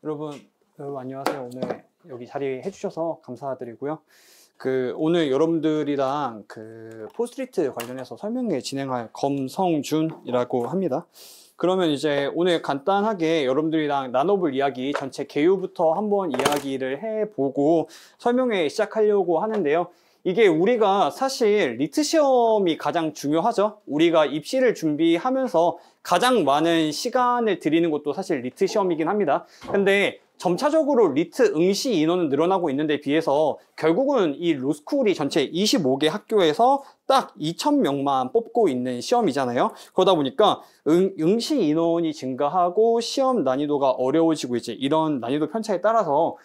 여러분 안녕하세요. 오늘 여기 자리 해주셔서 감사드리고요. 오늘 여러분들이랑 포스트리트 관련해서 설명회 진행할 검성준이라고 합니다. 그러면 이제 오늘 간단하게 여러분들이랑 나눠볼 이야기 전체 개요부터 한번 이야기를 해보고 설명회 시작하려고 하는데요. 이게 우리가 사실 리트 시험이 가장 중요하죠. 우리가 입시를 준비하면서 가장 많은 시간을 들이는 것도 사실 리트 시험이긴 합니다. 근데 점차적으로 리트 응시 인원은 늘어나고 있는데 비해서 결국은 이 로스쿨이 전체 25개 학교에서 딱 2,000명만 뽑고 있는 시험이잖아요. 그러다 보니까 응시 인원이 증가하고 시험 난이도가 어려워지고 이제 이런 난이도 편차에 따라서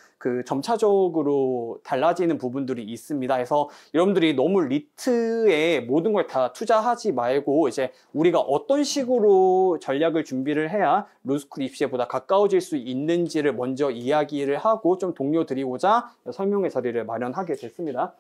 점차적으로 달라지는 부분들이 있습니다. 해서 여러분들이 너무 리트에 모든 걸 다 투자하지 말고 이제 우리가 어떤 식으로 전략을 준비를 해야 로스쿨 입시에 보다 가까워질 수 있는지를 먼저 이야기를 하고 좀 동료 드리고자 설명회 자리를 마련하게 됐습니다.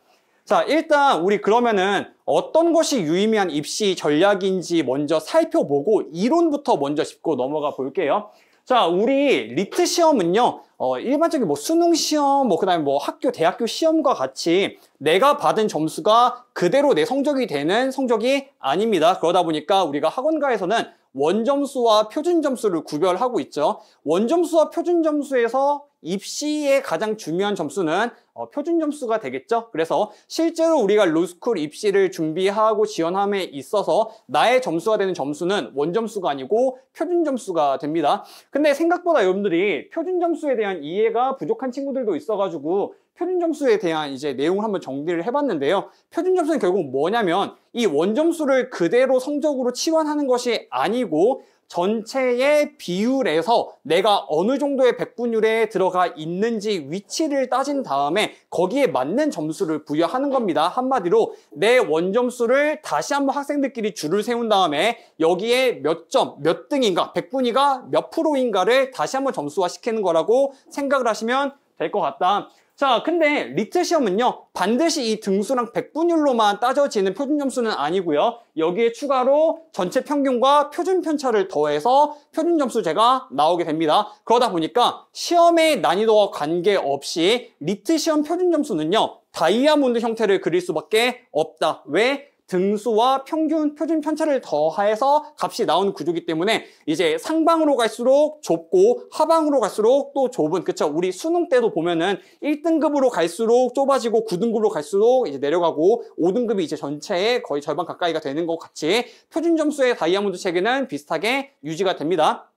자, 일단 우리 그러면은 어떤 것이 유의미한 입시 전략인지 먼저 살펴보고 이론부터 먼저 짚고 넘어가 볼게요. 자, 우리 리트 시험은요, 일반적인 수능 시험, 그다음에 학교, 대학교 시험과 같이 내가 받은 점수가 그대로 내 성적이 되는 성적이 아닙니다. 그러다 보니까 우리가 학원가에서는 원점수와 표준점수를 구별하고 있죠. 원점수와 표준점수에서 입시의 가장 중요한 점수는 표준점수가 되겠죠. 그래서 실제로 우리가 로스쿨 입시를 준비하고 지원함에 있어서 나의 점수가 되는 점수는 원점수가 아니고 표준점수가 됩니다. 근데 생각보다 여러분들이 표준점수에 대한 이해가 부족한 친구들도 있어가지고 표준점수에 대한 이제 내용을 한번 정리를 해봤는데요. 표준점수는 결국 뭐냐면 이 원점수를 그대로 성적으로 치환하는 것이 아니고 전체의 비율에서 내가 어느 정도의 백분율에 들어가 있는지 위치를 따진 다음에 거기에 맞는 점수를 부여하는 겁니다. 한마디로 내 원점수를 다시 한번 학생들끼리 줄을 세운 다음에 여기에 몇 점, 몇 등인가, 백분위가 몇 프로인가를 다시 한번 점수화 시키는 거라고 생각을 하시면 될 것 같다. 자, 근데 리트 시험은요, 반드시 이 등수랑 백분율로만 따져지는 표준 점수는 아니고요. 여기에 추가로 전체 평균과 표준 편차를 더해서 표준 점수제가 나오게 됩니다. 그러다 보니까 시험의 난이도와 관계없이 리트 시험 표준 점수는요, 다이아몬드 형태를 그릴 수밖에 없다. 왜? 등수와 평균, 표준 편차를 더해서 값이 나오는 구조이기 때문에 이제 상방으로 갈수록 좁고 하방으로 갈수록 또 좁은, 그쵸? 우리 수능 때도 보면은 1등급으로 갈수록 좁아지고 9등급으로 갈수록 이제 내려가고 5등급이 이제 전체의 거의 절반 가까이가 되는 것 같이 표준 점수의 다이아몬드 체계는 비슷하게 유지가 됩니다.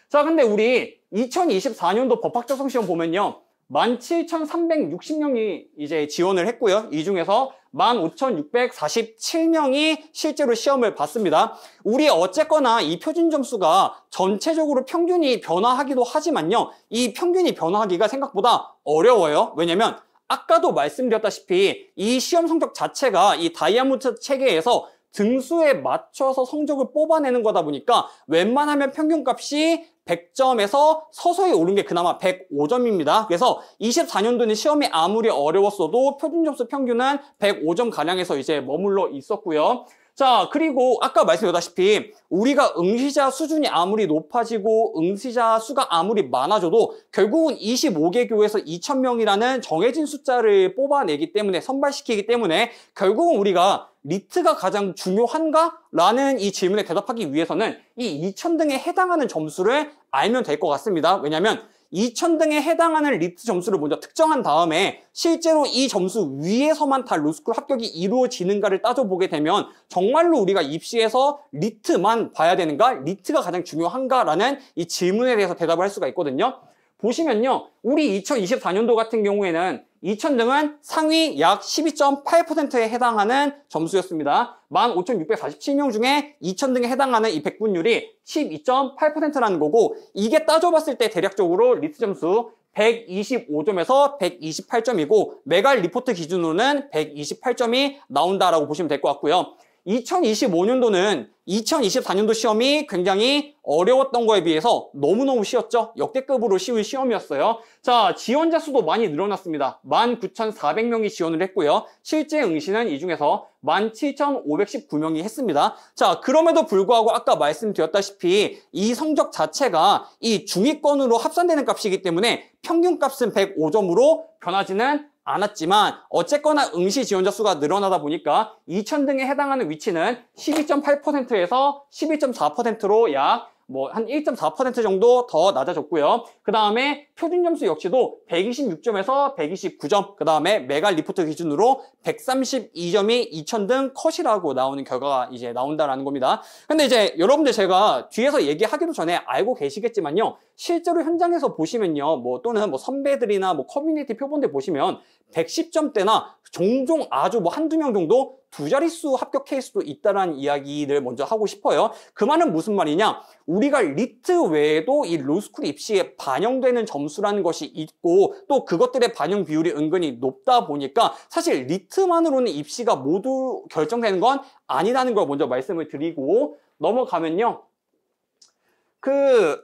자, 근데 우리 2024년도 법학적성 시험 보면요. 17,360명이 이제 지원을 했고요. 이 중에서 15,647명이 실제로 시험을 봤습니다. 우리 어쨌거나 이 표준 점수가 전체적으로 평균이 변화하기도 하지만요. 이 평균이 변화하기가 생각보다 어려워요. 왜냐면 아까도 말씀드렸다시피 이 시험 성적 자체가 이 다이아몬드 체계에서 등수에 맞춰서 성적을 뽑아내는 거다 보니까 웬만하면 평균값이 100점에서 서서히 오른 게 그나마 105점입니다. 그래서 24년도는 시험이 아무리 어려웠어도 표준점수 평균은 105점 가량에서 이제 머물러 있었고요. 자, 그리고 아까 말씀드렸다시피 우리가 응시자 수준이 아무리 높아지고 응시자 수가 아무리 많아져도 결국은 25개 교에서 2,000명이라는 정해진 숫자를 뽑아내기 때문에, 선발시키기 때문에 결국은 우리가 리트가 가장 중요한가? 라는 이 질문에 대답하기 위해서는 이 2,000등에 해당하는 점수를 알면 될 것 같습니다. 왜냐하면 2,000등에 해당하는 리트 점수를 먼저 특정한 다음에 실제로 이 점수 위에서만 다 로스쿨 합격이 이루어지는가를 따져보게 되면 정말로 우리가 입시에서 리트만 봐야 되는가? 리트가 가장 중요한가라는 이 질문에 대해서 대답을 할 수가 있거든요. 보시면요. 우리 2024년도 같은 경우에는 2,000등은 상위 약 12.8%에 해당하는 점수였습니다. 15,647명 중에 2,000등에 해당하는 이 백분율이 12.8%라는 거고, 이게 따져봤을 때 대략적으로 리트 점수 125점에서 128점이고 메갈 리포트 기준으로는 128점이 나온다라고 보시면 될 것 같고요. 2025년도는 2024년도 시험이 굉장히 어려웠던 거에 비해서 너무너무 쉬웠죠. 역대급으로 쉬운 시험이었어요. 자, 지원자 수도 많이 늘어났습니다. 19,400명이 지원을 했고요. 실제 응시는 이 중에서 17,519명이 했습니다. 자, 그럼에도 불구하고 아까 말씀드렸다시피 이 성적 자체가 이 중위권으로 합산되는 값이기 때문에 평균값은 105점으로 변하지는 않았지만 어쨌거나 응시 지원자 수가 늘어나다 보니까 2000등에 해당하는 위치는 12.8%에서 12.4%로 약 한 1.4% 정도 더 낮아졌고요. 그 다음에 표준 점수 역시도 126점에서 129점, 그 다음에 메갈 리포트 기준으로 132점이 2000등 컷이라고 나오는 결과가 이제 나온다라는 겁니다. 근데 이제 여러분들 제가 뒤에서 얘기하기도 전에 알고 계시겠지만요. 실제로 현장에서 보시면요. 또는 선배들이나 커뮤니티 표본들 보시면 110점대나 종종 아주 한두 명 정도 두 자릿수 합격 케이스도 있다라는 이야기를 먼저 하고 싶어요. 그 말은 무슨 말이냐? 우리가 리트 외에도 이 로스쿨 입시에 반영되는 점수라는 것이 있고 또 그것들의 반영 비율이 은근히 높다 보니까 사실 리트만으로는 입시가 모두 결정되는 건 아니라는 걸 먼저 말씀을 드리고 넘어가면요.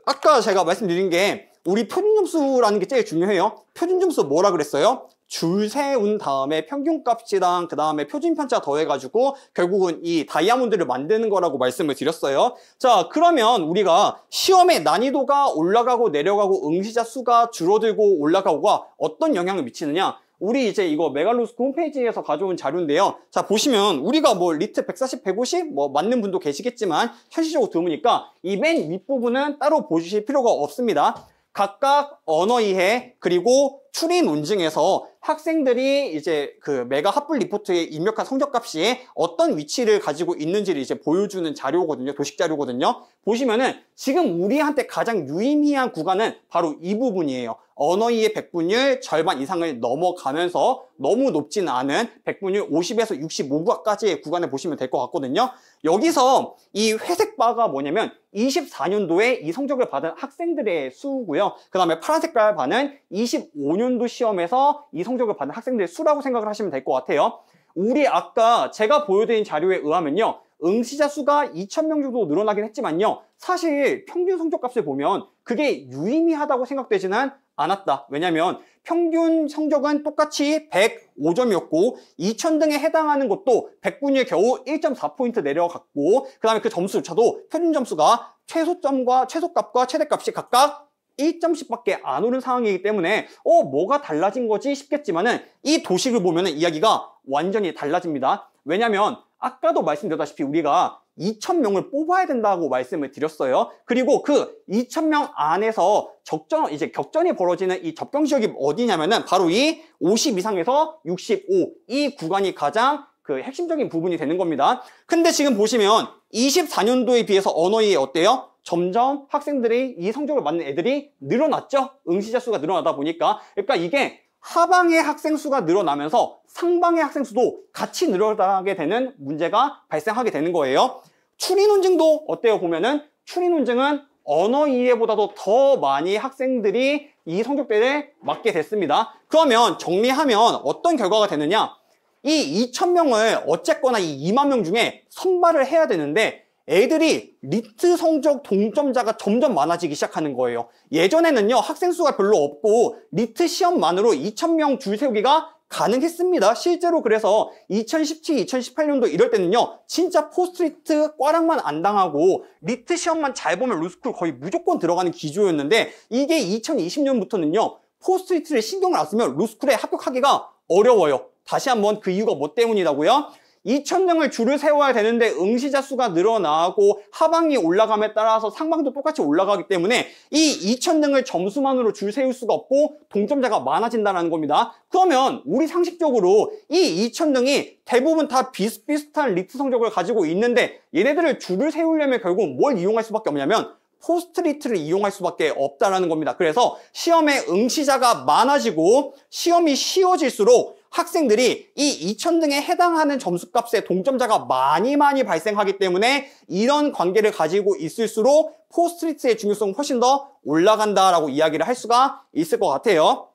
아까 제가 말씀드린 게 우리 표준 점수라는 게 제일 중요해요. 표준 점수 뭐라 그랬어요? 줄 세운 다음에 평균값이랑 그 다음에 표준 편차 더해가지고 결국은 이 다이아몬드를 만드는 거라고 말씀을 드렸어요. 자, 그러면 우리가 시험의 난이도가 올라가고 내려가고 응시자 수가 줄어들고 올라가고가 어떤 영향을 미치느냐? 우리 이제 이거 메갈로스쿨 홈페이지에서 가져온 자료인데요. 자, 보시면 우리가 리트 140, 150 맞는 분도 계시겠지만 현실적으로 드무니까 이 맨 윗부분은 따로 보실 필요가 없습니다. 각각 언어 이해 그리고 추리 논증에서 학생들이 이제 메가 합불 리포트에 입력한 성적값이 어떤 위치를 가지고 있는지를 이제 보여주는 자료거든요. 도식 자료거든요. 보시면은 지금 우리한테 가장 유의미한 구간은 바로 이 부분이에요. 언어 이해 백분율 절반 이상을 넘어가면서 너무 높지는 않은 백분율 50에서 65까지의 구간을 보시면 될 것 같거든요. 여기서 이 회색 바가 뭐냐면 24년도에 이 성적을 받은 학생들의 수고요. 그 다음에 파란 색깔 바는 25년도 시험에서 이 성적을 받은 학생들의 수라고 생각을 하시면 될 것 같아요. 우리 아까 제가 보여드린 자료에 의하면요. 응시자 수가 2000명 정도 늘어나긴 했지만요. 사실 평균 성적값을 보면 그게 유의미하다고 생각되지는 않았다. 왜냐면 평균 성적은 똑같이 105점이었고 2000등에 해당하는 것도 100분위에 겨우 1.4포인트 내려갔고 그 다음에 그 점수조차도 표준 점수가 최소점과 최소값과 최대값이 각각 1점씩밖에 안 오른 상황이기 때문에 뭐가 달라진 거지 싶겠지만은 이 도식을 보면은 이야기가 완전히 달라집니다. 왜냐면 아까도 말씀드렸다시피 우리가 2000명을 뽑아야 된다고 말씀을 드렸어요. 그리고 그 2000명 안에서 격전이 벌어지는 이 접경 지역이 어디냐면은 바로 이 50 이상에서 65 이 구간이 가장 핵심적인 부분이 되는 겁니다. 근데 지금 보시면 24년도에 비해서 언어 이해 어때요? 점점 학생들이 이 성적을 맞는 애들이 늘어났죠? 응시자 수가 늘어나다 보니까. 그러니까 이게 하방의 학생 수가 늘어나면서 상방의 학생 수도 같이 늘어나게 되는 문제가 발생하게 되는 거예요. 추리 논증도 어때요? 보면은 추리 논증은 언어 이해보다도 더 많이 학생들이 이 성적대를 맞게 됐습니다. 그러면 정리하면 어떤 결과가 되느냐? 이 2000명을 어쨌거나 이 2만 명 중에 선발을 해야 되는데 애들이 리트 성적 동점자가 점점 많아지기 시작하는 거예요. 예전에는요 학생 수가 별로 없고 리트 시험만으로 2000명 줄 세우기가 가능했습니다. 실제로 그래서 2017, 2018년도 이럴 때는요 진짜 포스트리트 꽈락만 안 당하고 리트 시험만 잘 보면 로스쿨 거의 무조건 들어가는 기조였는데 이게 2020년부터는요 포스트리트를 신경을 안 쓰면 로스쿨에 합격하기가 어려워요. 다시 한번 그 이유가 뭐 때문이라고요? 2000등을 줄을 세워야 되는데 응시자 수가 늘어나고 하방이 올라감에 따라서 상방도 똑같이 올라가기 때문에 이 2000등을 점수만으로 줄 세울 수가 없고 동점자가 많아진다는 겁니다. 그러면 우리 상식적으로 이 2000등이 대부분 다 비슷비슷한 리트 성적을 가지고 있는데 얘네들을 줄을 세우려면 결국 뭘 이용할 수밖에 없냐면 포스트리트를 이용할 수밖에 없다는 겁니다. 그래서 시험에 응시자가 많아지고 시험이 쉬워질수록 학생들이 이 2000등에 해당하는 점수값에 동점자가 많이 발생하기 때문에 이런 관계를 가지고 있을수록 포스트리트의 중요성은 훨씬 더 올라간다라고 이야기를 할 수가 있을 것 같아요.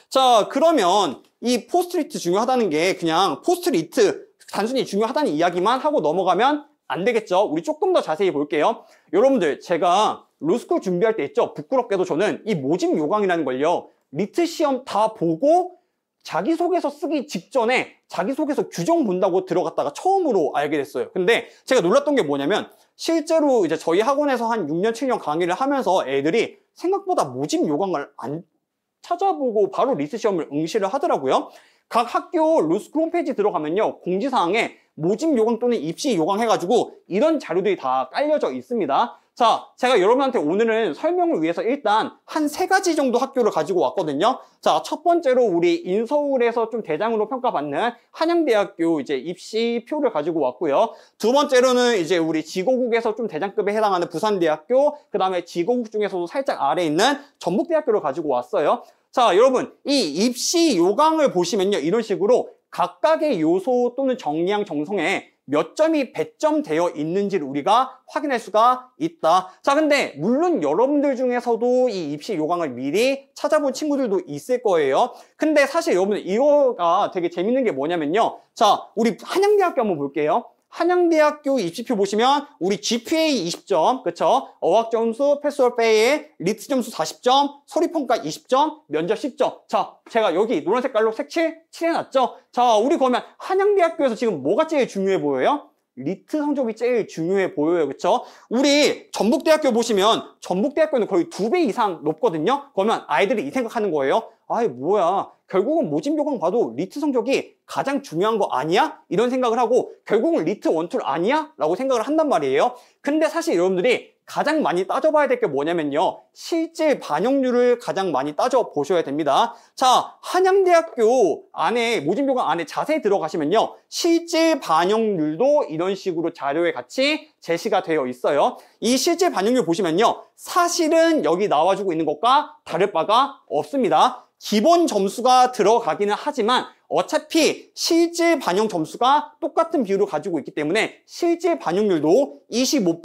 자, 그러면 이 포스트리트 중요하다는 게 그냥 포스트리트 단순히 중요하다는 이야기만 하고 넘어가면 안 되겠죠. 우리 조금 더 자세히 볼게요. 여러분들, 제가 로스쿨 준비할 때 있죠. 부끄럽게도 저는 이 모집 요강이라는 걸요, 리트 시험 다 보고 자기소개서 쓰기 직전에 자기소개서 규정 본다고 들어갔다가 처음으로 알게 됐어요. 근데 제가 놀랐던 게 뭐냐면, 실제로 이제 저희 학원에서 한 6년, 7년 강의를 하면서 애들이 생각보다 모집 요강을 안 찾아보고 바로 리트 시험을 응시를 하더라고요. 각 학교 로스쿨 홈페이지 들어가면요, 공지사항에 모집 요강 또는 입시 요강 해가지고 이런 자료들이 다 깔려져 있습니다. 자, 제가 여러분한테 오늘은 설명을 위해서 일단 한 3가지 정도 학교를 가지고 왔거든요. 자, 첫 번째로 우리 인서울에서 좀 대장으로 평가받는 한양대학교 이제 입시표를 가지고 왔고요. 두 번째로는 이제 우리 지고국에서 좀 대장급에 해당하는 부산대학교, 그 다음에 지고국 중에서도 살짝 아래에 있는 전북대학교를 가지고 왔어요. 자, 여러분, 이 입시 요강을 보시면요, 이런 식으로 각각의 요소 또는 정리양 정성에 몇 점이 배점되어 있는지를 우리가 확인할 수가 있다. 자, 근데 물론 여러분들 중에서도 이 입시 요강을 미리 찾아본 친구들도 있을 거예요. 근데 사실 여러분들 이거가 되게 재밌는 게 뭐냐면요, 자, 우리 한양대학교 한번 볼게요. 한양대학교 입시표 보시면 우리 GPA 20점, 그쵸? 어학 점수, 패스월 페이, 리트 점수 40점, 소리평가 20점, 면접 10점. 자, 제가 여기 노란 색깔로 색칠 칠해놨죠? 자, 우리 그러면 한양대학교에서 지금 뭐가 제일 중요해 보여요? 리트 성적이 제일 중요해 보여요. 그쵸? 우리 전북대학교 보시면 전북대학교는 거의 2배 이상 높거든요? 그러면 아이들이 이 생각하는 거예요. 아이, 뭐야. 결국은 모집 요강 봐도 리트 성적이 가장 중요한 거 아니야? 이런 생각을 하고 결국은 리트 1, 2 아니야? 라고 생각을 한단 말이에요. 근데 사실 여러분들이 가장 많이 따져봐야 될 게 뭐냐면요, 실질 반영률을 가장 많이 따져보셔야 됩니다. 자, 한양대학교 안에 모집 요강 안에 자세히 들어가시면요, 실질 반영률도 이런 식으로 자료에 같이 제시가 되어 있어요. 이 실질 반영률 보시면요, 사실은 여기 나와주고 있는 것과 다를 바가 없습니다. 기본 점수가 들어가기는 하지만 어차피 실질 반영 점수가 똑같은 비율을 가지고 있기 때문에 실질 반영률도 25%,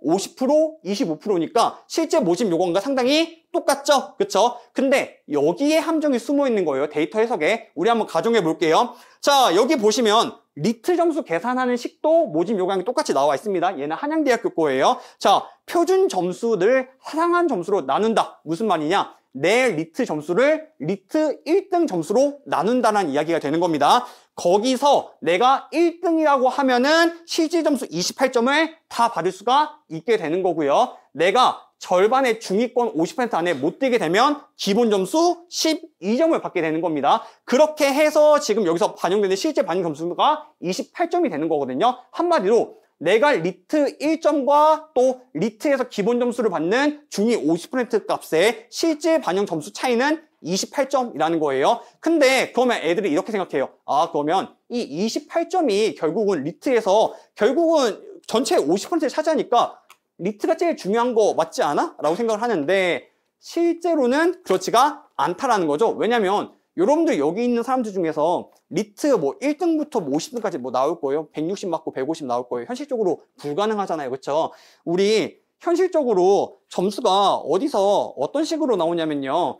50%, 25%니까 실제 모집 요강과 상당히 똑같죠? 그쵸? 근데 여기에 함정이 숨어 있는 거예요. 데이터 해석에. 우리 한번 가정해 볼게요. 자, 여기 보시면 리트 점수 계산하는 식도 모집 요강이 똑같이 나와 있습니다. 얘는 한양대학교 거예요. 자, 표준 점수를 상한 점수로 나눈다. 무슨 말이냐? 내 리트 점수를 리트 1등 점수로 나눈다는 이야기가 되는 겁니다. 거기서 내가 1등이라고 하면은 실질 점수 28점을 다 받을 수가 있게 되는 거고요. 내가 절반의 중위권 50% 안에 못 들게 되면 기본 점수 12점을 받게 되는 겁니다. 그렇게 해서 지금 여기서 반영되는 실제 반영 점수가 28점이 되는 거거든요. 한마디로 내가 리트 1점과 또 리트에서 기본 점수를 받는 중위 50% 값의 실제 반영 점수 차이는 28점이라는 거예요. 근데 그러면 애들이 이렇게 생각해요. 아, 그러면 이 28점이 결국은 리트에서 결국은 전체의 50%를 차지하니까 리트가 제일 중요한 거 맞지 않아? 라고 생각을 하는데 실제로는 그렇지가 않다라는 거죠. 왜냐면 여러분들 여기 있는 사람들 중에서 리트 뭐 1등부터 50등까지 뭐 나올 거예요. 160 맞고 150 나올 거예요. 현실적으로 불가능하잖아요. 그렇죠? 우리 현실적으로 점수가 어디서 어떤 식으로 나오냐면요,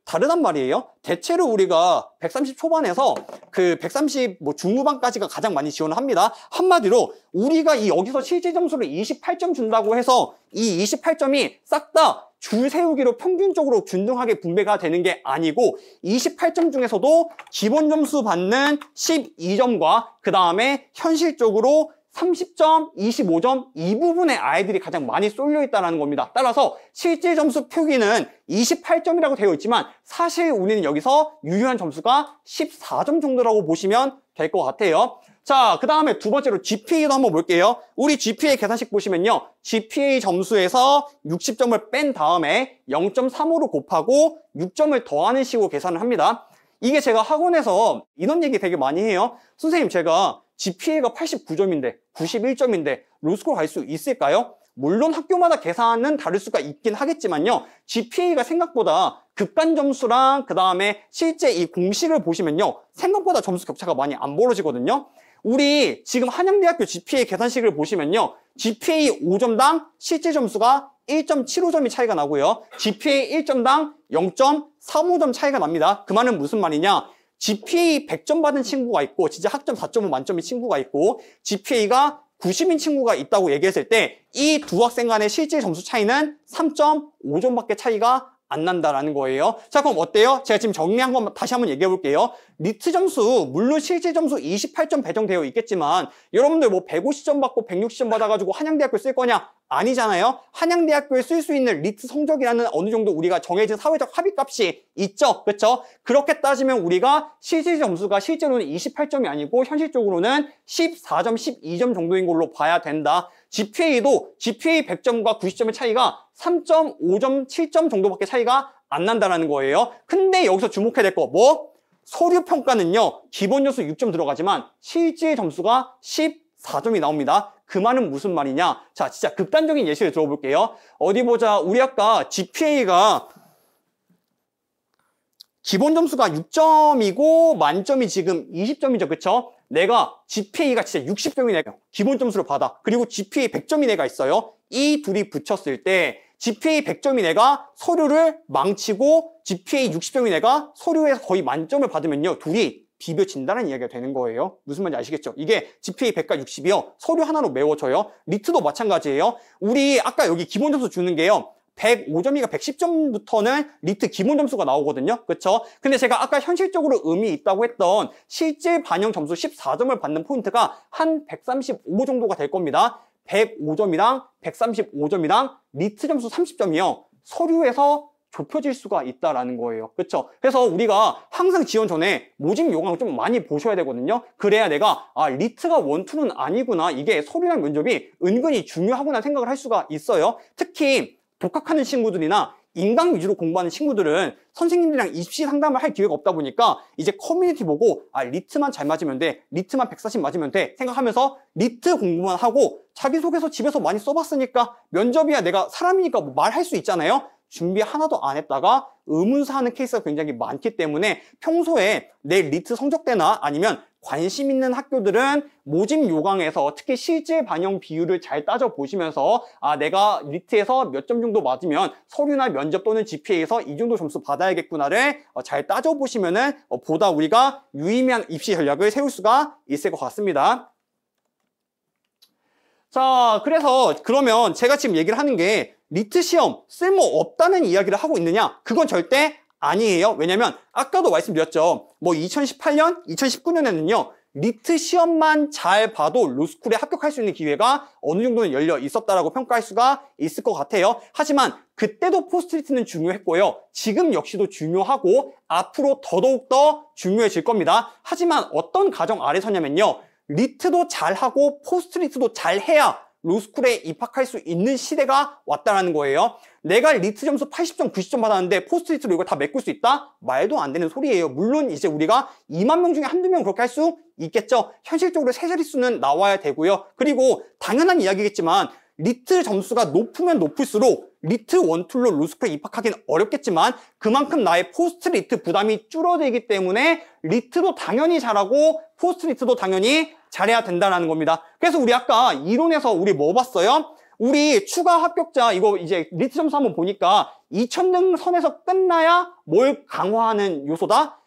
다르단 말이에요. 대체로 우리가 130 초반에서 130 뭐 중후반까지가 가장 많이 지원을 합니다. 한마디로 우리가 여기서 실제 점수를 28점 준다고 해서 이 28점이 싹 다 줄 세우기로 평균적으로 균등하게 분배가 되는 게 아니고 28점 중에서도 기본 점수 받는 12점과 그 다음에 현실적으로 30점, 25점 이 부분에 아이들이 가장 많이 쏠려 있다는 겁니다. 따라서 실질 점수 표기는 28점이라고 되어 있지만 사실 우리는 여기서 유효한 점수가 14점 정도라고 보시면 될 것 같아요. 자, 그 다음에 두 번째로 GPA도 한번 볼게요. 우리 GPA 계산식 보시면요, GPA 점수에서 60점을 뺀 다음에 0.35로 곱하고 6점을 더하는 식으로 계산을 합니다. 이게 제가 학원에서 이런 얘기 되게 많이 해요. 선생님, 제가 GPA가 89점인데 91점인데 로스쿨 갈 수 있을까요? 물론 학교마다 계산은 다를 수가 있긴 하겠지만요, GPA가 생각보다 급간 점수랑 그 다음에 실제 이 공식을 보시면요, 생각보다 점수 격차가 많이 안 벌어지거든요. 우리 지금 한양대학교 GPA 계산식을 보시면요, GPA 5점당 실제 점수가 1.75점이 차이가 나고요, GPA 1점당 0.35점 차이가 납니다. 그 말은 무슨 말이냐? GPA 100점 받은 친구가 있고 진짜 학점 4.5 만점인 친구가 있고 GPA가 90인 친구가 있다고 얘기했을 때 이 두 학생 간의 실질 점수 차이는 3.5점밖에 차이가 안 난다라는 거예요. 자, 그럼 어때요? 제가 지금 정리한 거 다시 한번 얘기해 볼게요. 리트 점수, 물론 실질 점수 28점 배정되어 있겠지만 여러분들 뭐 150점 받고 160점 받아가지고 한양대학교 쓸 거냐? 아니잖아요. 한양대학교에 쓸 수 있는 리트 성적이라는 어느 정도 우리가 정해진 사회적 합의값이 있죠. 그렇죠? 그렇게 따지면 우리가 실질 점수가 실제로는 28점이 아니고 현실적으로는 14점, 12점 정도인 걸로 봐야 된다. GPA도 GPA 100점과 90점의 차이가 3.5점, 7점 정도밖에 차이가 안 난다는 거예요. 근데 여기서 주목해야 될 거 뭐? 서류 평가는요. 기본 점수 6점 들어가지만 실질 점수가 14점이 나옵니다. 그 말은 무슨 말이냐? 자, 진짜 극단적인 예시를 들어볼게요. 어디 보자. 우리 아까 GPA가 기본 점수가 6점이고 만점이 지금 20점이죠. 그쵸? 내가 GPA가 진짜 60점인 애가 기본 점수를 받아. 그리고 GPA 100점인 애가 있어요. 이 둘이 붙였을 때 GPA 100점인 애가 서류를 망치고 GPA 60점인 애가 서류에서 거의 만점을 받으면요. 둘이 비벼진다는 이야기가 되는 거예요. 무슨 말인지 아시겠죠? 이게 GPA 100과 60이요. 서류 하나로 메워져요. 리트도 마찬가지예요. 우리 아까 여기 기본 점수 주는 게요. 105점이가 110점부터는 리트 기본 점수가 나오거든요. 그렇죠? 근데 제가 아까 현실적으로 의미 있다고 했던 실질 반영 점수 14점을 받는 포인트가 한 135 정도가 될 겁니다. 105점이랑 135점이랑 리트 점수 30점이요. 서류에서 좁혀질 수가 있다라는 거예요. 그렇죠? 그래서 우리가 항상 지원 전에 모집 요강을 좀 많이 보셔야 되거든요. 그래야 내가 리트가 원투는 아니구나. 이게 서류랑 면접이 은근히 중요하구나 생각을 할 수가 있어요. 특히 독학하는 친구들이나 인강 위주로 공부하는 친구들은 선생님들이랑 입시 상담을 할 기회가 없다 보니까 이제 커뮤니티 보고 리트만 잘 맞으면 돼. 리트만 140 맞으면 돼. 생각하면서 리트 공부만 하고 자기소개서 집에서 많이 써봤으니까 면접이야 내가 사람이니까 뭐 말할 수 있잖아요. 준비 하나도 안 했다가 의문사 하는 케이스가 굉장히 많기 때문에 평소에 내 리트 성적대나 아니면 관심 있는 학교들은 모집 요강에서 특히 실질 반영 비율을 잘 따져보시면서 내가 리트에서 몇 점 정도 맞으면 서류나 면접 또는 GPA에서 이 정도 점수 받아야겠구나를 잘 따져보시면은 보다 우리가 유의미한 입시 전략을 세울 수가 있을 것 같습니다. 자, 그래서 그러면 제가 지금 얘기를 하는 게 리트 시험 쓸모없다는 이야기를 하고 있느냐? 그건 절대 아니에요. 왜냐면 아까도 말씀드렸죠. 뭐 2018년, 2019년에는요. 리트 시험만 잘 봐도 로스쿨에 합격할 수 있는 기회가 어느 정도는 열려 있었다라고 평가할 수가 있을 것 같아요. 하지만 그때도 포스트리트는 중요했고요. 지금 역시도 중요하고 앞으로 더더욱 중요해질 겁니다. 하지만 어떤 가정 아래서냐면요. 리트도 잘하고 포스트리트도 잘해야 로스쿨에 입학할 수 있는 시대가 왔다는 거예요. 내가 리트 점수 80점, 90점 받았는데 포스트리트로 이걸 다 메꿀 수 있다? 말도 안 되는 소리예요. 물론 이제 우리가 2만 명 중에 한두 명 그렇게 할 수 있겠죠. 현실적으로 세 자릿수는 나와야 되고요. 그리고 당연한 이야기겠지만 리트 점수가 높으면 높을수록 리트 원툴로 로스쿨에 입학하기는 어렵겠지만 그만큼 나의 포스트리트 부담이 줄어들기 때문에 리트도 당연히 잘하고 포스트리트도 당연히 잘해야 된다는 겁니다. 그래서 우리 아까 이론에서 우리 뭐 봤어요? 우리 추가 합격자 이거 이제 리트 점수 한번 보니까 2000등 선에서 끝나야 뭘 강화하는 요소다?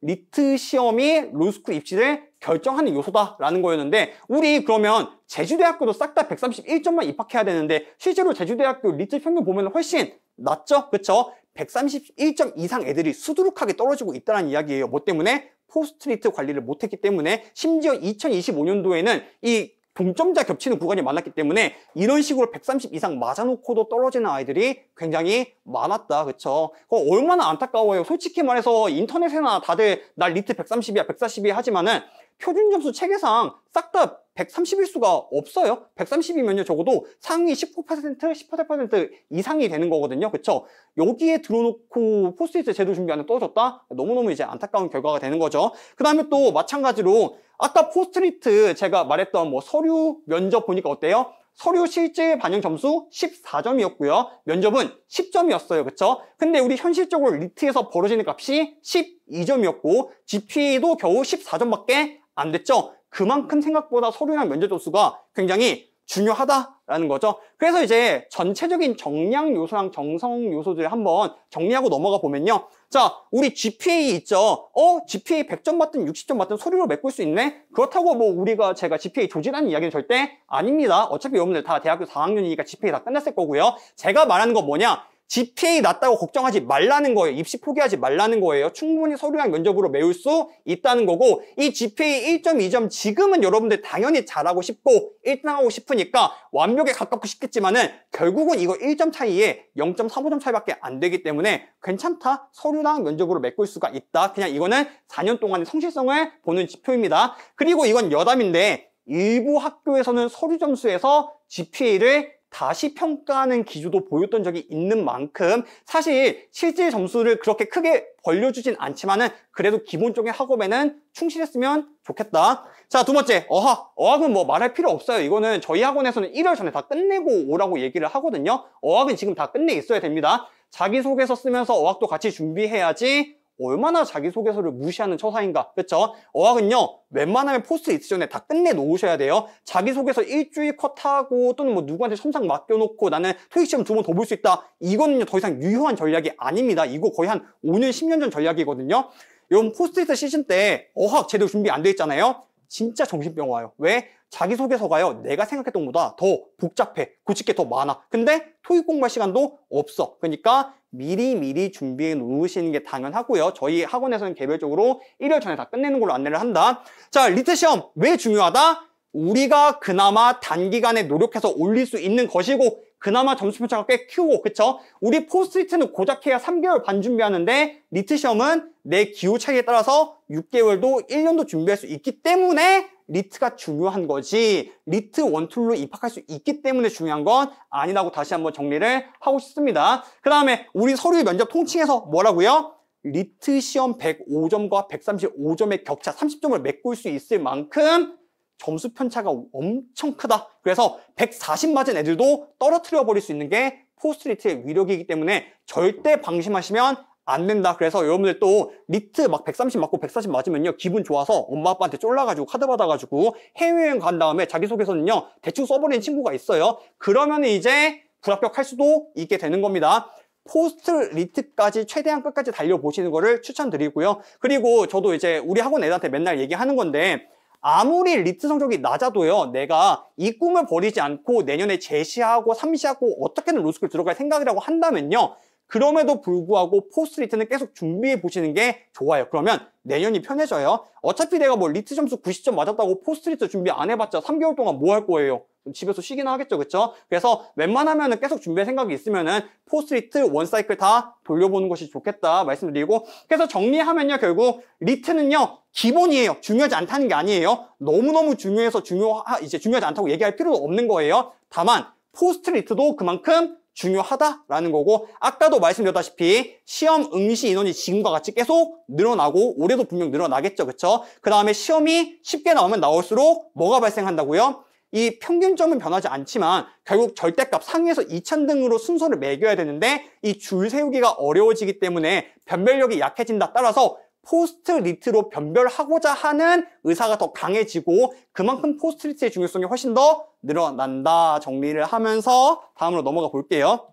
리트 시험이 로스쿨 입시를 결정하는 요소다라는 거였는데 우리 그러면 제주대학교도 싹 다 131점만 입학해야 되는데 실제로 제주대학교 리트 평균 보면 훨씬 낮죠? 그쵸? 131점 이상 애들이 수두룩하게 떨어지고 있다는 이야기예요. 뭐 때문에? 포스트리트 관리를 못했기 때문에 심지어 2025년도에는 이 동점자 겹치는 구간이 많았기 때문에 이런 식으로 130 이상 맞아놓고도 떨어지는 아이들이 굉장히 많았다. 그쵸? 얼마나 안타까워요. 솔직히 말해서 인터넷에나 다들 나 리트 130이야 140이야 하지만은 표준 점수 체계상 싹 다 130일 수가 없어요. 130이면요 적어도 상위 19%, 18% 이상이 되는 거거든요. 그쵸? 여기에 들어놓고 포스트잇 제도 준비 안에 떨어졌다? 너무너무 이제 안타까운 결과가 되는 거죠. 그 다음에 또 마찬가지로 아까 포스트리트 제가 말했던 뭐 서류 면접 보니까 어때요? 서류 실질 반영 점수 14점이었고요. 면접은 10점이었어요. 그쵸? 근데 우리 현실적으로 리트에서 벌어지는 값이 12점이었고 GPA도 겨우 14점밖에 안 됐죠? 그만큼 생각보다 서류랑 면접 점수가 굉장히 중요하다라는 라는 거죠. 그래서 이제 전체적인 정량 요소랑 정성 요소들을 한번 정리하고 넘어가 보면요. 자, 우리 GPA 있죠. GPA 100점 받든 60점 받든 서류로 메꿀 수 있네? 그렇다고 뭐 제가 GPA 조지라는 이야기는 절대 아닙니다. 어차피 여러분들 다 대학교 4학년이니까 GPA 다 끝났을 거고요. 제가 말하는 건 뭐냐? GPA 낮다고 걱정하지 말라는 거예요. 입시 포기하지 말라는 거예요. 충분히 서류랑 면접으로 메울 수 있다는 거고, 이 GPA 1점, 2점 지금은 여러분들 당연히 잘하고 싶고 1등하고 싶으니까 완벽에 가깝고 싶겠지만은 결국은 이거 1점 차이에 0.35점 차이밖에 안 되기 때문에 괜찮다. 서류랑 면접으로 메꿀 수가 있다. 그냥 이거는 4년 동안의 성실성을 보는 지표입니다. 그리고 이건 여담인데 일부 학교에서는 서류 점수에서 GPA를 다시 평가하는 기조도 보였던 적이 있는 만큼 사실 실제 점수를 그렇게 크게 벌려주진 않지만은 그래도 기본적인 학업에는 충실했으면 좋겠다. 자, 두 번째, 어학. 어학은 뭐 말할 필요 없어요. 이거는 저희 학원에서는 1월 전에 다 끝내고 오라고 얘기를 하거든요. 어학은 지금 다 끝내 있어야 됩니다. 자기소개서 쓰면서 어학도 같이 준비해야지 얼마나 자기소개서를 무시하는 처사인가. 그렇죠? 어학은요, 웬만하면 포스트잇 전에 다 끝내 놓으셔야 돼요. 자기소개서 일주일 컷하고 또는 뭐 누구한테 첨삭 맡겨놓고 나는 토익 시험 2번 더 볼 수 있다. 이거는요 더 이상 유효한 전략이 아닙니다. 이거 거의 한 5년 10년 전 전략이거든요. 여러분 포스트잇 시즌 때 어학 제대로 준비 안 돼 있잖아요. 진짜 정신병 와요. 왜? 자기소개서가요, 내가 생각했던 것보다 더 복잡해. 고칠 게 더 많아. 근데 토익 공부할 시간도 없어. 그러니까 미리 준비해 놓으시는 게 당연하고요. 저희 학원에서는 개별적으로 1월 전에 다 끝내는 걸로 안내를 한다. 자, 리트 시험 왜 중요하다? 우리가 그나마 단기간에 노력해서 올릴 수 있는 것이고 그나마 점수 편차가 꽤 크고, 그쵸? 우리 포스트리트는 고작 해야 3개월 반 준비하는데 리트 시험은 내 기호 차이에 따라서 6개월도 1년도 준비할 수 있기 때문에 리트가 중요한 거지, 리트 원툴로 입학할 수 있기 때문에 중요한 건 아니라고 다시 한번 정리를 하고 싶습니다. 그 다음에 우리 서류 면접 통칭해서 뭐라고요? 리트 시험 105점과 135점의 격차 30점을 메꿀 수 있을 만큼 점수 편차가 엄청 크다. 그래서 140 맞은 애들도 떨어뜨려 버릴 수 있는 게 포스트리트의 위력이기 때문에 절대 방심하시면 안 된다. 그래서 여러분들 또 리트 막 130 맞고 140 맞으면요 기분 좋아서 엄마 아빠한테 쫄라가지고 카드 받아가지고 해외여행 간 다음에 자기소개서는요 대충 써버리는 친구가 있어요. 그러면 이제 불합격할 수도 있게 되는 겁니다. 포스트리트까지 최대한 끝까지 달려보시는 거를 추천드리고요. 그리고 저도 이제 우리 학원 애들한테 맨날 얘기하는 건데, 아무리 리트 성적이 낮아도요, 내가 이 꿈을 버리지 않고 내년에 재시하고 삼시하고 어떻게든 로스쿨 들어갈 생각이라고 한다면요, 그럼에도 불구하고 포스트리트는 계속 준비해 보시는 게 좋아요. 그러면 내년이 편해져요. 어차피 내가 뭐 리트 점수 90점 맞았다고 포스트리트 준비 안 해봤자 3개월 동안 뭐 할 거예요? 집에서 쉬기나 하겠죠, 그쵸? 그래서 웬만하면은 계속 준비할 생각이 있으면은 포스트리트 원 사이클 다 돌려보는 것이 좋겠다 말씀드리고, 그래서 정리하면요, 결국 리트는요 기본이에요. 중요하지 않다는 게 아니에요. 너무너무 중요해서 중요하지 않다고 얘기할 필요도 없는 거예요. 다만 포스트리트도 그만큼 중요하다라는 거고, 아까도 말씀드렸다시피 시험 응시 인원이 지금과 같이 계속 늘어나고 올해도 분명 늘어나겠죠, 그쵸? 그 다음에 시험이 쉽게 나오면 나올수록 뭐가 발생한다고요? 이 평균점은 변하지 않지만 결국 절대값 상위에서 2000등으로 순서를 매겨야 되는데 이 줄 세우기가 어려워지기 때문에 변별력이 약해진다. 따라서 포스트리트로 변별하고자 하는 의사가 더 강해지고 그만큼 포스트리트의 중요성이 훨씬 더 늘어난다. 정리를 하면서 다음으로 넘어가 볼게요.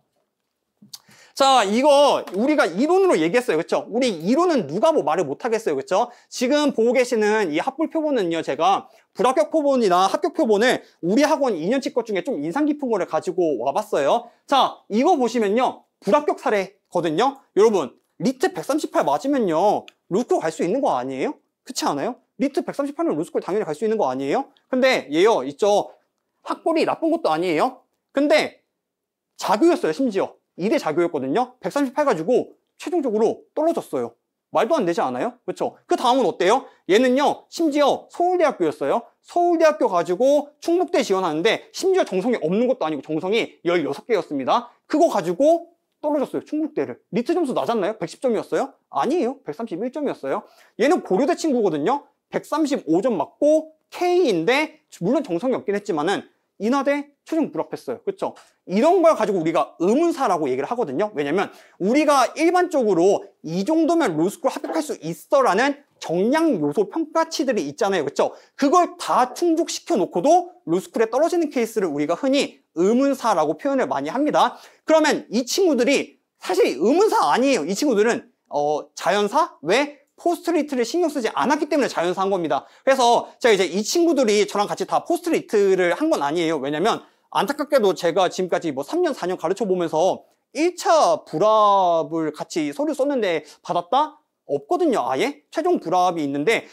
자, 이거 우리가 이론으로 얘기했어요. 그쵸? 우리 이론은 누가 뭐 말을 못 하겠어요. 그쵸? 지금 보고 계시는 이 합불 표본은요, 제가 불합격 표본이나 합격 표본을 우리 학원 2년치 것 중에 좀 인상 깊은 거를 가지고 와봤어요. 자, 이거 보시면요, 불합격 사례거든요. 여러분, 리트 138 맞으면요 로스쿨 갈 수 있는 거 아니에요? 그렇지 않아요? 리트 138면 로스쿨 당연히 갈 수 있는 거 아니에요? 근데 얘요 있죠, 학벌이 나쁜 것도 아니에요. 근데 자교였어요. 심지어 2대 자교였거든요. 138 가지고 최종적으로 떨어졌어요. 말도 안 되지 않아요? 그렇죠? 그 다음은 어때요? 얘는요 심지어 서울대학교였어요. 서울대학교 가지고 충북대 지원하는데 심지어 정성이 없는 것도 아니고 정성이 16개였습니다. 그거 가지고 떨어졌어요. 충북대를. 리트 점수 낮았나요? 110점이었어요? 아니에요. 131점이었어요. 얘는 고려대 친구거든요. 135점 맞고 K인데 물론 정성이 없긴 했지만은 인하대 최종 불합했어요. 그렇죠? 이런 걸 가지고 우리가 의문사라고 얘기를 하거든요. 왜냐면 우리가 일반적으로 이 정도면 로스쿨 합격할 수 있어라는 정량 요소 평가치들이 있잖아요. 그렇죠? 그걸 다 충족시켜 놓고도 로스쿨에 떨어지는 케이스를 우리가 흔히 의문사라고 표현을 많이 합니다. 그러면 이 친구들이 사실 의문사 아니에요. 이 친구들은 자연사? 왜? 포스트리트를 신경 쓰지 않았기 때문에 자연사 한 겁니다. 그래서 제가 이제 이 친구들이 저랑 같이 다 포스트리트를 한 건 아니에요. 왜냐면 안타깝게도 제가 지금까지 뭐 3년, 4년 가르쳐 보면서 1차 불합을 같이 서류 썼는데 받았다? 없거든요. 아예 최종 불합이 있는데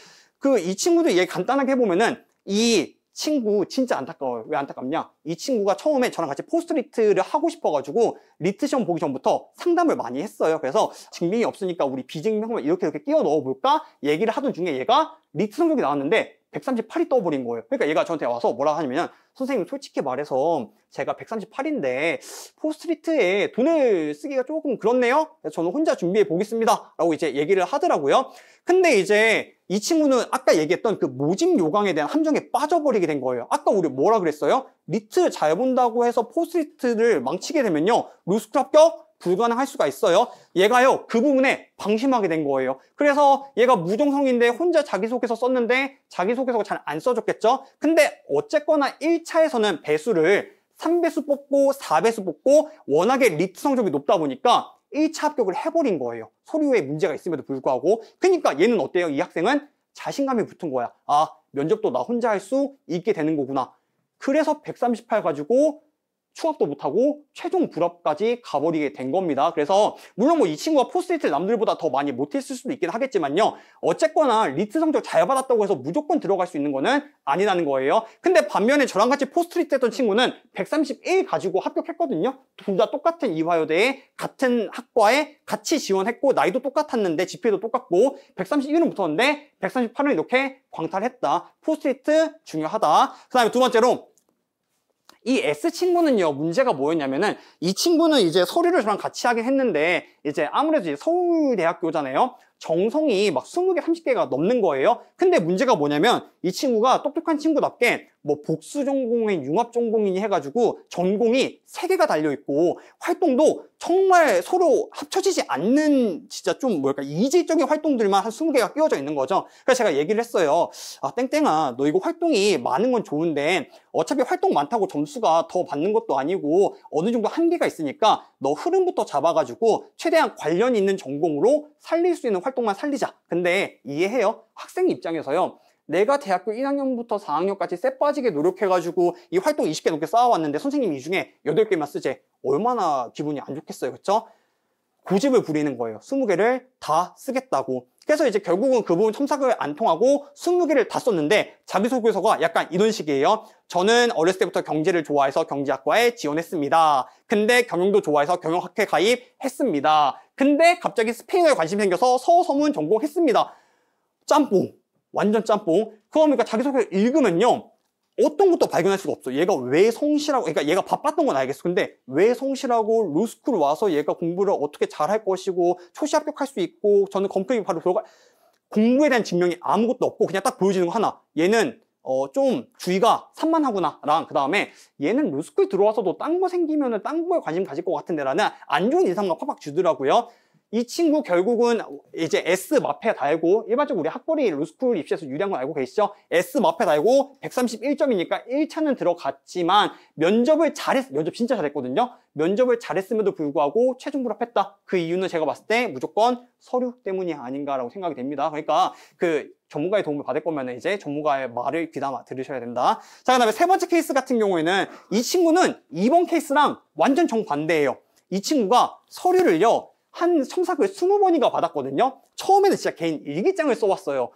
이 친구들 얘기 간단하게 해보면은 이 친구 진짜 안타까워요. 왜 안타깝냐? 이 친구가 처음에 저랑 같이 포스트리트를 하고 싶어가지고 리트 시험 보기 전부터 상담을 많이 했어요. 그래서 증빙이 없으니까 우리 비증명을 이렇게 끼워 넣어볼까? 얘기를 하던 중에 얘가 리트 성적이 나왔는데 138이 떠버린 거예요. 그러니까 얘가 저한테 와서 뭐라 하냐면 선생님 솔직히 말해서 제가 138인데 포스트리트에 돈을 쓰기가 조금 그렇네요. 그래서 저는 혼자 준비해 보겠습니다 라고 이제 얘기를 하더라고요. 근데 이제 이 친구는 아까 얘기했던 그 모집 요강에 대한 함정에 빠져버리게 된 거예요. 아까 우리 뭐라 그랬어요? 리트 잘 본다고 해서 포스트리트를 망치게 되면요 로스쿨 합격 불가능할 수가 있어요. 얘가요 그 부분에 방심하게 된 거예요. 그래서 얘가 무정성인데 혼자 자기소개서 썼는데 자기소개서가 잘 안 써줬겠죠. 근데 어쨌거나 1차에서는 배수를 3배수 뽑고 4배수 뽑고 워낙에 리트 성적이 높다 보니까 1차 합격을 해버린 거예요. 서류에 문제가 있음에도 불구하고. 그러니까 얘는 어때요? 이 학생은 자신감이 붙은 거야. 아, 면접도 나 혼자 할 수 있게 되는 거구나. 그래서 138 가지고 추합도 못하고 최종 불합까지 가버리게 된 겁니다. 그래서 물론 뭐 이 친구가 포스트리트 남들보다 더 많이 못했을 수도 있긴 하겠지만요. 어쨌거나 리트 성적 잘 받았다고 해서 무조건 들어갈 수 있는 거는 아니라는 거예요. 근데 반면에 저랑 같이 포스트리트 했던 친구는 131 가지고 합격했거든요. 둘 다 똑같은 이화여대에 같은 학과에 같이 지원했고 나이도 똑같았는데 GPA도 똑같고 131은 붙었는데 138은 이렇게 광탈했다. 포스트리트 중요하다. 그 다음에 두 번째로 이 S 친구는요, 문제가 뭐였냐면은, 이 친구는 이제 서류를 저랑 같이 하긴 했는데, 이제 아무래도 이제 서울대학교잖아요? 정성이 막 20개, 30개가 넘는 거예요. 근데 문제가 뭐냐면, 이 친구가 똑똑한 친구답게, 뭐 복수 전공인, 융합 전공인이 해가지고, 전공이 3개가 달려있고, 활동도 정말 서로 합쳐지지 않는, 진짜 좀 뭐랄까, 이질적인 활동들만 한 20개가 끼워져 있는 거죠. 그래서 제가 얘기를 했어요. 아, 땡땡아, 너 이거 활동이 많은 건 좋은데, 어차피 활동 많다고 점수가 더 받는 것도 아니고 어느 정도 한계가 있으니까 너 흐름부터 잡아가지고 최대한 관련 있는 전공으로 살릴 수 있는 활동만 살리자. 근데 이해해요. 학생 입장에서요. 내가 대학교 1학년부터 4학년까지 쎄 빠지게 노력해가지고 이 활동 20개 넘게 쌓아왔는데 선생님 이 중에 8개만 쓰재. 얼마나 기분이 안 좋겠어요. 그쵸? 고집을 부리는 거예요. 20개를 다 쓰겠다고. 그래서 이제 결국은 그 부분 첨삭을 안 통하고 20개를 다 썼는데 자기소개서가 약간 이런 식이에요. 저는 어렸을 때부터 경제를 좋아해서 경제학과에 지원했습니다. 근데 경영도 좋아해서 경영학회 가입했습니다. 근데 갑자기 스페인어에 관심이 생겨서 서서문 전공했습니다. 짬뽕. 완전 짬뽕. 그러니까 자기소개를 읽으면요. 어떤 것도 발견할 수가 없어. 얘가 왜 성실하고, 그러니까 얘가 바빴던 건 알겠어. 근데 왜 성실하고 로스쿨 와서 얘가 공부를 어떻게 잘할 것이고 초시 합격할 수 있고 저는 검토에 바로 들어갈 공부에 대한 증명이 아무것도 없고 그냥 딱 보여지는 거 하나. 얘는 좀 주의가 산만하구나랑 그 다음에 얘는 로스쿨 들어와서도 딴 거 생기면은 딴 거에 관심 가질 것 같은데라는 안 좋은 인상만 팍팍 주더라고요. 이 친구 결국은 이제 S 마페 달고 일반적으로 우리 학벌이 로스쿨 입시에서 유리한 건 알고 계시죠? S 마페 달고 131점이니까 1차는 들어갔지만 면접 진짜 잘했거든요. 면접을 잘했음에도 불구하고 최종 불합했다. 그 이유는 제가 봤을 때 무조건 서류 때문이 아닌가라고 생각이 됩니다. 그러니까 그 전문가의 도움을 받을 거면 이제 전문가의 말을 귀담아 들으셔야 된다. 자, 그다음에 세 번째 케이스 같은 경우에는 이 친구는 2번 케이스랑 완전 정반대예요. 이 친구가 서류를요. 한 첨삭을 20번인가 받았거든요. 처음에는 진짜 개인 일기장을 써왔어요.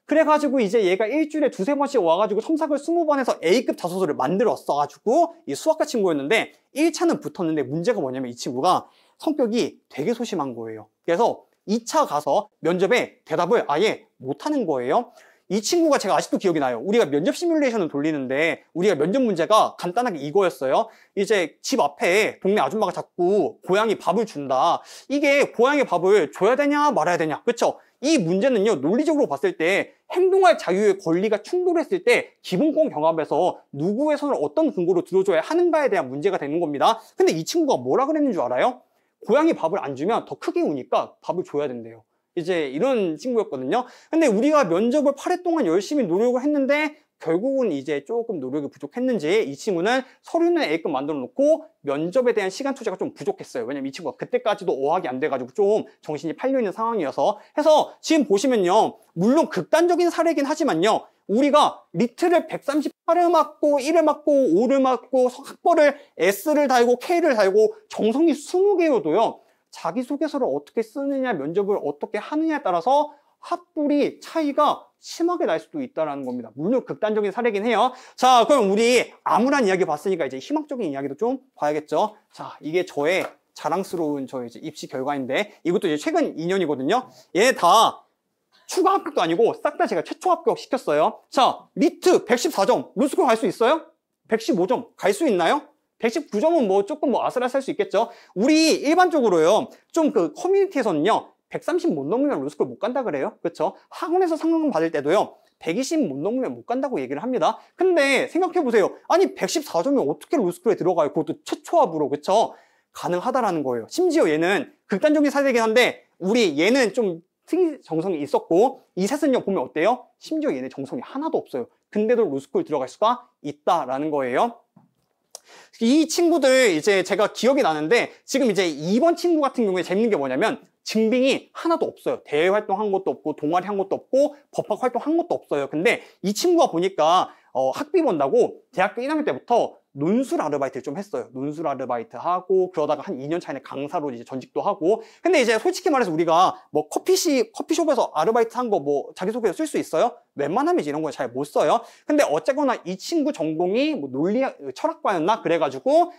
그래가지고 이제 얘가 일주일에 2~3번씩 와가지고 첨삭을 20번 해서 A급 자소서를 만들었어가지고 이 수학과 친구였는데 1차는 붙었는데 문제가 뭐냐면 이 친구가 성격이 되게 소심한 거예요. 그래서 2차 가서 면접에 대답을 아예 못하는 거예요. 이 친구가 제가 아직도 기억이 나요. 우리가 면접 시뮬레이션을 돌리는데 우리가 면접 문제가 간단하게 이거였어요. 이제 집 앞에 동네 아줌마가 자꾸 고양이 밥을 준다. 이게 고양이 밥을 줘야 되냐 말아야 되냐. 그쵸? 이 문제는요. 논리적으로 봤을 때 행동할 자유의 권리가 충돌했을 때 기본권 경합에서 누구의 손을 어떤 근거로 들어줘야 하는가에 대한 문제가 되는 겁니다. 근데 이 친구가 뭐라 그랬는 줄 알아요? 고양이 밥을 안 주면 더 크게 우니까 밥을 줘야 된대요. 이제 이런 친구였거든요. 근데 우리가 면접을 8회 동안 열심히 노력을 했는데 결국은 이제 조금 노력이 부족했는지 이 친구는 서류는 A급 만들어 놓고 면접에 대한 시간 투자가 좀 부족했어요. 왜냐면 이 친구가 그때까지도 어학이 안 돼가지고 좀 정신이 팔려 있는 상황이어서. 해서 지금 보시면요, 물론 극단적인 사례긴 하지만요, 우리가 리트를 138을 맞고 1을 맞고 5를 맞고 학벌을 S를 달고 K를 달고 정성이 20개여도요, 자기소개서를 어떻게 쓰느냐, 면접을 어떻게 하느냐에 따라서 합불이 차이가 심하게 날 수도 있다는 겁니다. 물론 극단적인 사례긴 해요. 자, 그럼 우리 암울한 이야기 봤으니까 이제 희망적인 이야기도 좀 봐야겠죠. 자, 이게 저의 자랑스러운 저의 이제 입시 결과인데, 이것도 이제 최근 2년이거든요. 얘 다 추가 합격도 아니고 싹 다 제가 최초 합격 시켰어요. 자, 리트 114점, 로스쿨 갈 수 있어요? 115점 갈 수 있나요? 119점은 뭐 조금 뭐 아슬아슬할 수 있겠죠. 우리 일반적으로요, 좀 그 커뮤니티에서는요, 130 못 넘으면 로스쿨 못 간다 그래요. 그렇죠? 학원에서 상담 받을 때도요, 120 못 넘으면 못 간다고 얘기를 합니다. 근데 생각해 보세요. 아니 114점이 어떻게 로스쿨에 들어가요? 그것도 최초합으로. 그렇죠? 가능하다라는 거예요. 심지어 얘는 극단적인 사례이긴 한데, 우리 얘는 좀 특이 정성이 있었고, 이 셋은요 보면 어때요? 심지어 얘네 정성이 하나도 없어요. 근데도 로스쿨 들어갈 수가 있다라는 거예요. 이 친구들 이제 제가 기억이 나는데, 지금 이제 2번 친구 같은 경우에 재밌는 게 뭐냐면 증빙이 하나도 없어요. 대외 활동한 것도 없고 동아리 한 것도 없고 법학 활동한 것도 없어요. 근데 이 친구가 보니까 학비 번다고 대학교 1학년 때부터 논술 아르바이트를 좀 했어요. 논술 아르바이트 하고 그러다가 한 2년 차에 강사로 이제 전직도 하고. 근데 이제 솔직히 말해서 우리가 뭐 커피숍에서 아르바이트 한 거 뭐 자기소개서 쓸 수 있어요? 웬만하면 이런 거 잘 못 써요. 근데 어쨌거나 이 친구 전공이 뭐 논리 철학과였나 그래가지고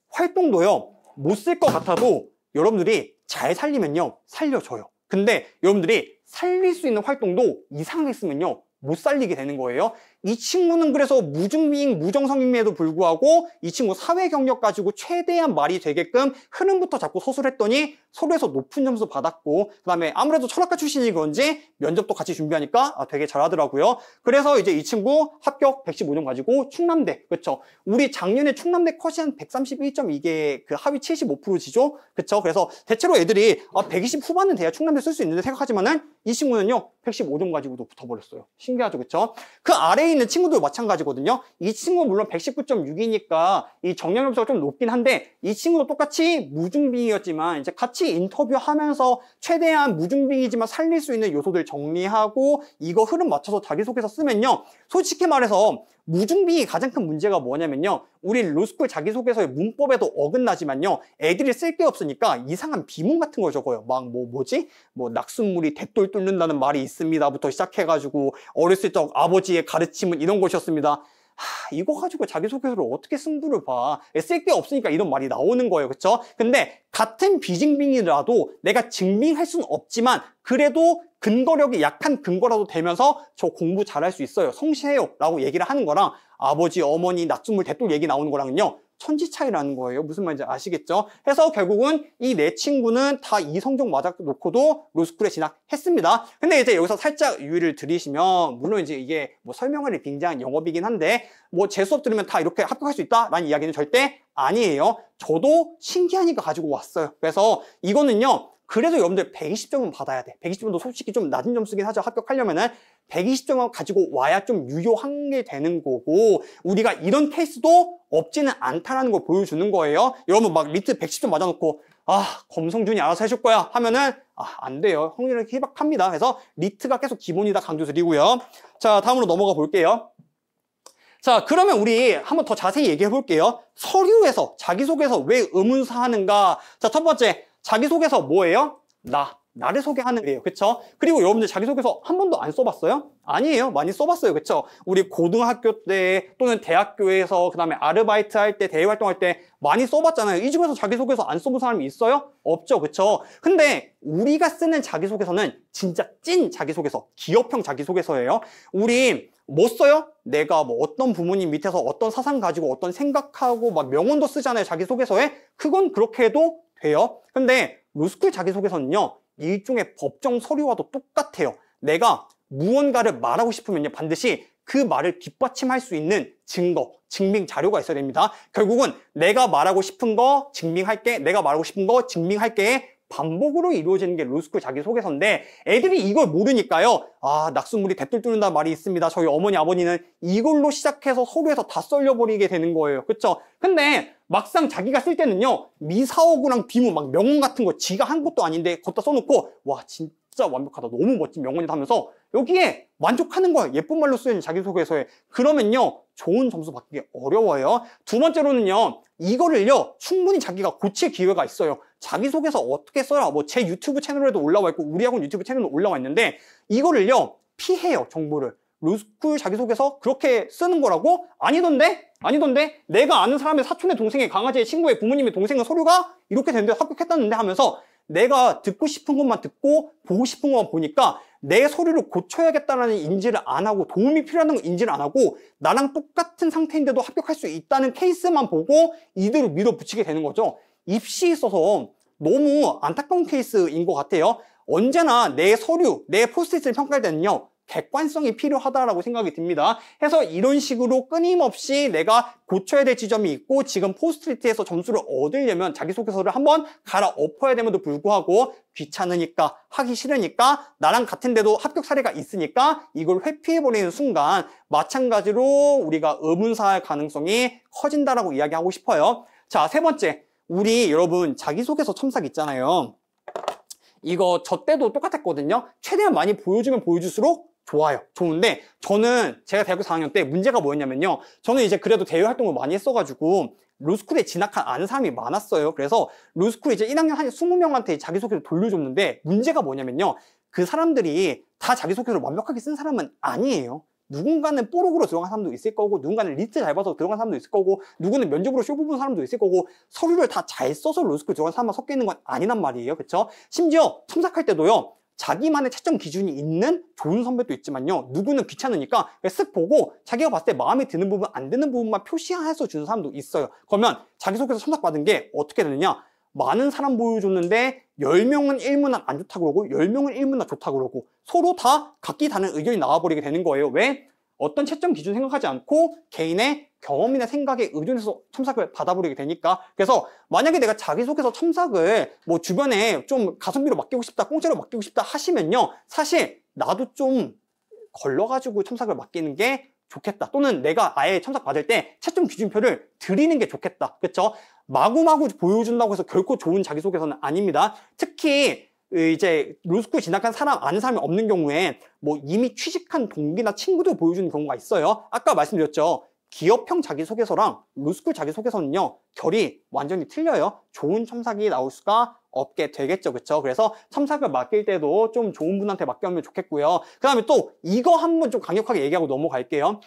활동도요 못 쓸 것 같아도 여러분들이 잘 살리면요 살려줘요. 근데 여러분들이 살릴 수 있는 활동도 이상하게 쓰면요 못 살리게 되는 거예요. 이 친구는 그래서 무중비잉 무정성임에도 불구하고 이 친구 사회 경력 가지고 최대한 말이 되게끔 흐름부터 잡고 서술했더니 서류에서 높은 점수 받았고, 그 다음에 아무래도 철학과 출신이 그런지 면접도 같이 준비하니까 되게 잘하더라고요. 그래서 이제 이 친구 합격 115점 가지고 충남대, 그쵸? 우리 작년에 충남대 컷이 한 131점, 이게 그 하위 75%지죠? 그쵸? 그래서 대체로 애들이 120 후반은 돼야 충남대 쓸 수 있는데 생각하지만은 이 친구는요 115점 가지고도 붙어버렸어요. 신기하죠, 그쵸? 그 아래에 있는 친구도 마찬가지거든요. 이 친구는 물론 119.6이니까 이 정량 점수가 좀 높긴 한데, 이 친구도 똑같이 무중빙이었지만 이제 같이 인터뷰하면서 최대한 무중빙이지만 살릴 수 있는 요소들 정리하고 이거 흐름 맞춰서 자기소개서 쓰면요, 솔직히 말해서 무중빙이 가장 큰 문제가 뭐냐면요, 우리 로스쿨 자기소개서의 문법에도 어긋나지만요, 애들이 쓸 게 없으니까 이상한 비문 같은 걸 적어요. 막 뭐 낙숫물이 대돌 뚫는다는 말이 있습니다부터 시작해가지고 어렸을 적 아버지의 가르침은 이런 것이었습니다. 이거 가지고 자기소개서를 어떻게 승부를 봐. 쓸 게 없으니까 이런 말이 나오는 거예요. 그쵸? 근데 같은 비증빙이라도 내가 증빙할 수는 없지만 그래도 근거력이 약한 근거라도 되면서 저 공부 잘할 수 있어요, 성실해요 라고 얘기를 하는 거랑 아버지, 어머니, 낙숫물, 대돌 얘기 나오는 거랑은요 천지 차이라는 거예요. 무슨 말인지 아시겠죠? 해서 결국은 이 네 친구는 다 이 성적 맞아 놓고도 로스쿨에 진학했습니다. 근데 이제 여기서 살짝 유의를 드리시면, 물론 이제 이게 뭐 설명을 빙자한 영업이긴 한데 뭐 제 수업 들으면 다 이렇게 합격할 수 있다라는 이야기는 절대 아니에요. 저도 신기하니까 가지고 왔어요. 그래서 이거는요, 그래도 여러분들 120점은 받아야 돼. 120점도 솔직히 좀 낮은 점수긴 하죠. 합격하려면은 120점을 가지고 와야 좀 유효한 게 되는 거고, 우리가 이런 케이스도 없지는 않다라는 걸 보여주는 거예요. 여러분 막 리트 110점 맞아놓고 검성준이 알아서 해줄 거야 하면은 안 돼요. 확률은 희박합니다. 그래서 리트가 계속 기본이다 강조드리고요. 자, 다음으로 넘어가 볼게요. 자, 그러면 우리 한번 더 자세히 얘기해 볼게요. 서류에서 자기소개서 왜 의문사 하는가? 자, 첫 번째, 자기소개서 뭐예요? 나를 소개하는 거예요. 그쵸? 그리고 여러분들 자기소개서 한 번도 안 써봤어요? 아니에요. 많이 써봤어요. 그쵸? 우리 고등학교 때 또는 대학교에서, 그 다음에 아르바이트 할 때, 대외활동할 때 많이 써봤잖아요. 이 중에서 자기소개서 안 써본 사람이 있어요? 없죠. 그쵸? 근데 우리가 쓰는 자기소개서는 진짜 찐 자기소개서, 기업형 자기소개서예요. 우리 뭐 써요? 내가 뭐 어떤 부모님 밑에서 어떤 사상 가지고 어떤 생각하고 막 명언도 쓰잖아요, 자기소개서에. 그건 그렇게 해도 돼요. 근데 로스쿨 자기소개서는요, 일종의 법정 서류와도 똑같아요. 내가 무언가를 말하고 싶으면요, 반드시 그 말을 뒷받침할 수 있는 증거, 증빙 자료가 있어야 됩니다. 결국은 내가 말하고 싶은 거 증빙할게, 내가 말하고 싶은 거 증빙할게 반복으로 이루어지는 게 로스쿨 자기소개서인데 애들이 이걸 모르니까요. 아, 낙수물이 대뚫 뚫는다는 말이 있습니다. 저희 어머니 아버지는 이걸로 시작해서 서류에서 다 썰려버리게 되는 거예요. 그쵸? 근데 막상 자기가 쓸 때는요. 미사오구랑 비무 막 명언 같은 거 지가 한 것도 아닌데 걷다 써놓고 와 진짜 완벽하다. 너무 멋진 명언이다 하면서 여기에 만족하는 거예요. 예쁜 말로 쓰인 자기소개서에. 그러면요. 좋은 점수 받기 어려워요. 두 번째로는요. 이거를요. 충분히 자기가 고칠 기회가 있어요. 자기소개서 어떻게 써라. 뭐 제 유튜브 채널에도 올라와 있고 우리 학원 유튜브 채널에도 올라와 있는데 이거를요. 피해요. 정보를. 로스쿨 자기소개서 그렇게 쓰는 거라고? 아니던데? 내가 아는 사람의 사촌의 동생의 강아지의 친구의 부모님의 동생의 서류가 이렇게 됐는데 합격했다는데 하면서 내가 듣고 싶은 것만 듣고 보고 싶은 것만 보니까 내 서류를 고쳐야겠다는 인지를 안 하고 도움이 필요한 걸 인지를 안 하고 나랑 똑같은 상태인데도 합격할 수 있다는 케이스만 보고 이대로 밀어붙이게 되는 거죠. 입시에 있어서 너무 안타까운 케이스인 것 같아요. 언제나 내 서류, 내 포스트잇을 평가할 때는요. 객관성이 필요하다라고 생각이 듭니다. 해서 이런 식으로 끊임없이 내가 고쳐야 될 지점이 있고 지금 포스트잇에서 점수를 얻으려면 자기소개서를 한번 갈아엎어야 됨에도 불구하고 귀찮으니까 하기 싫으니까 나랑 같은데도 합격 사례가 있으니까 이걸 회피해버리는 순간 마찬가지로 우리가 의문사할 가능성이 커진다라고 이야기하고 싶어요. 자, 세 번째. 우리 여러분 자기소개서 첨삭 있잖아요. 이거 저 때도 똑같았거든요. 최대한 많이 보여주면 보여줄수록 좋아요. 좋은데 저는 제가 대학교 4학년 때 문제가 뭐였냐면요. 저는 이제 그래도 대외 활동을 많이 했어가지고 로스쿨에 진학한 아는 사람이 많았어요. 그래서 로스쿨 이제 1학년 한 20명한테 자기소개를 돌려줬는데 문제가 뭐냐면요. 그 사람들이 다 자기소개를 완벽하게 쓴 사람은 아니에요. 누군가는 뽀록으로 들어간 사람도 있을 거고 누군가는 리스트 잘 봐서 들어간 사람도 있을 거고 누구는 면접으로 쇼 뽑은 사람도 있을 거고 서류를 다 잘 써서 로스쿨 들어간 사람만 섞여 있는 건 아니란 말이에요. 그쵸? 심지어 첨삭할 때도요. 자기만의 채점 기준이 있는 좋은 선배도 있지만요. 누구는 귀찮으니까 쓱 보고 자기가 봤을 때 마음에 드는 부분 안 드는 부분만 표시해서 주는 사람도 있어요. 그러면 자기소개서 첨삭받은 게 어떻게 되느냐. 많은 사람 보여줬는데 10명은 1문안 안 좋다고 그러고 10명은 1문안 좋다고 그러고 서로 다 각기 다른 의견이 나와버리게 되는 거예요. 왜? 어떤 채점 기준 생각하지 않고 개인의 경험이나 생각에 의존해서 첨삭을 받아버리게 되니까. 그래서 만약에 내가 자기소개서 첨삭을 뭐 주변에 좀 가성비로 맡기고 싶다, 공짜로 맡기고 싶다 하시면요. 사실 나도 좀 걸러가지고 첨삭을 맡기는 게 좋겠다. 또는 내가 아예 첨삭 받을 때 채점 기준표를 드리는 게 좋겠다. 그렇죠? 마구마구 보여준다고 해서 결코 좋은 자기소개서는 아닙니다. 특히 이제 로스쿨 진학한 사람 아는 사람이 없는 경우에 뭐 이미 취직한 동기나 친구들 보여주는 경우가 있어요. 아까 말씀드렸죠. 기업형 자기소개서랑 로스쿨 자기소개서는요. 결이 완전히 틀려요. 좋은 첨삭이 나올 수가 없게 되겠죠. 그렇죠? 그래서 첨삭을 맡길 때도 좀 좋은 분한테 맡겨오면 좋겠고요. 그 다음에 또 이거 한번 좀 강력하게 얘기하고 넘어갈게요.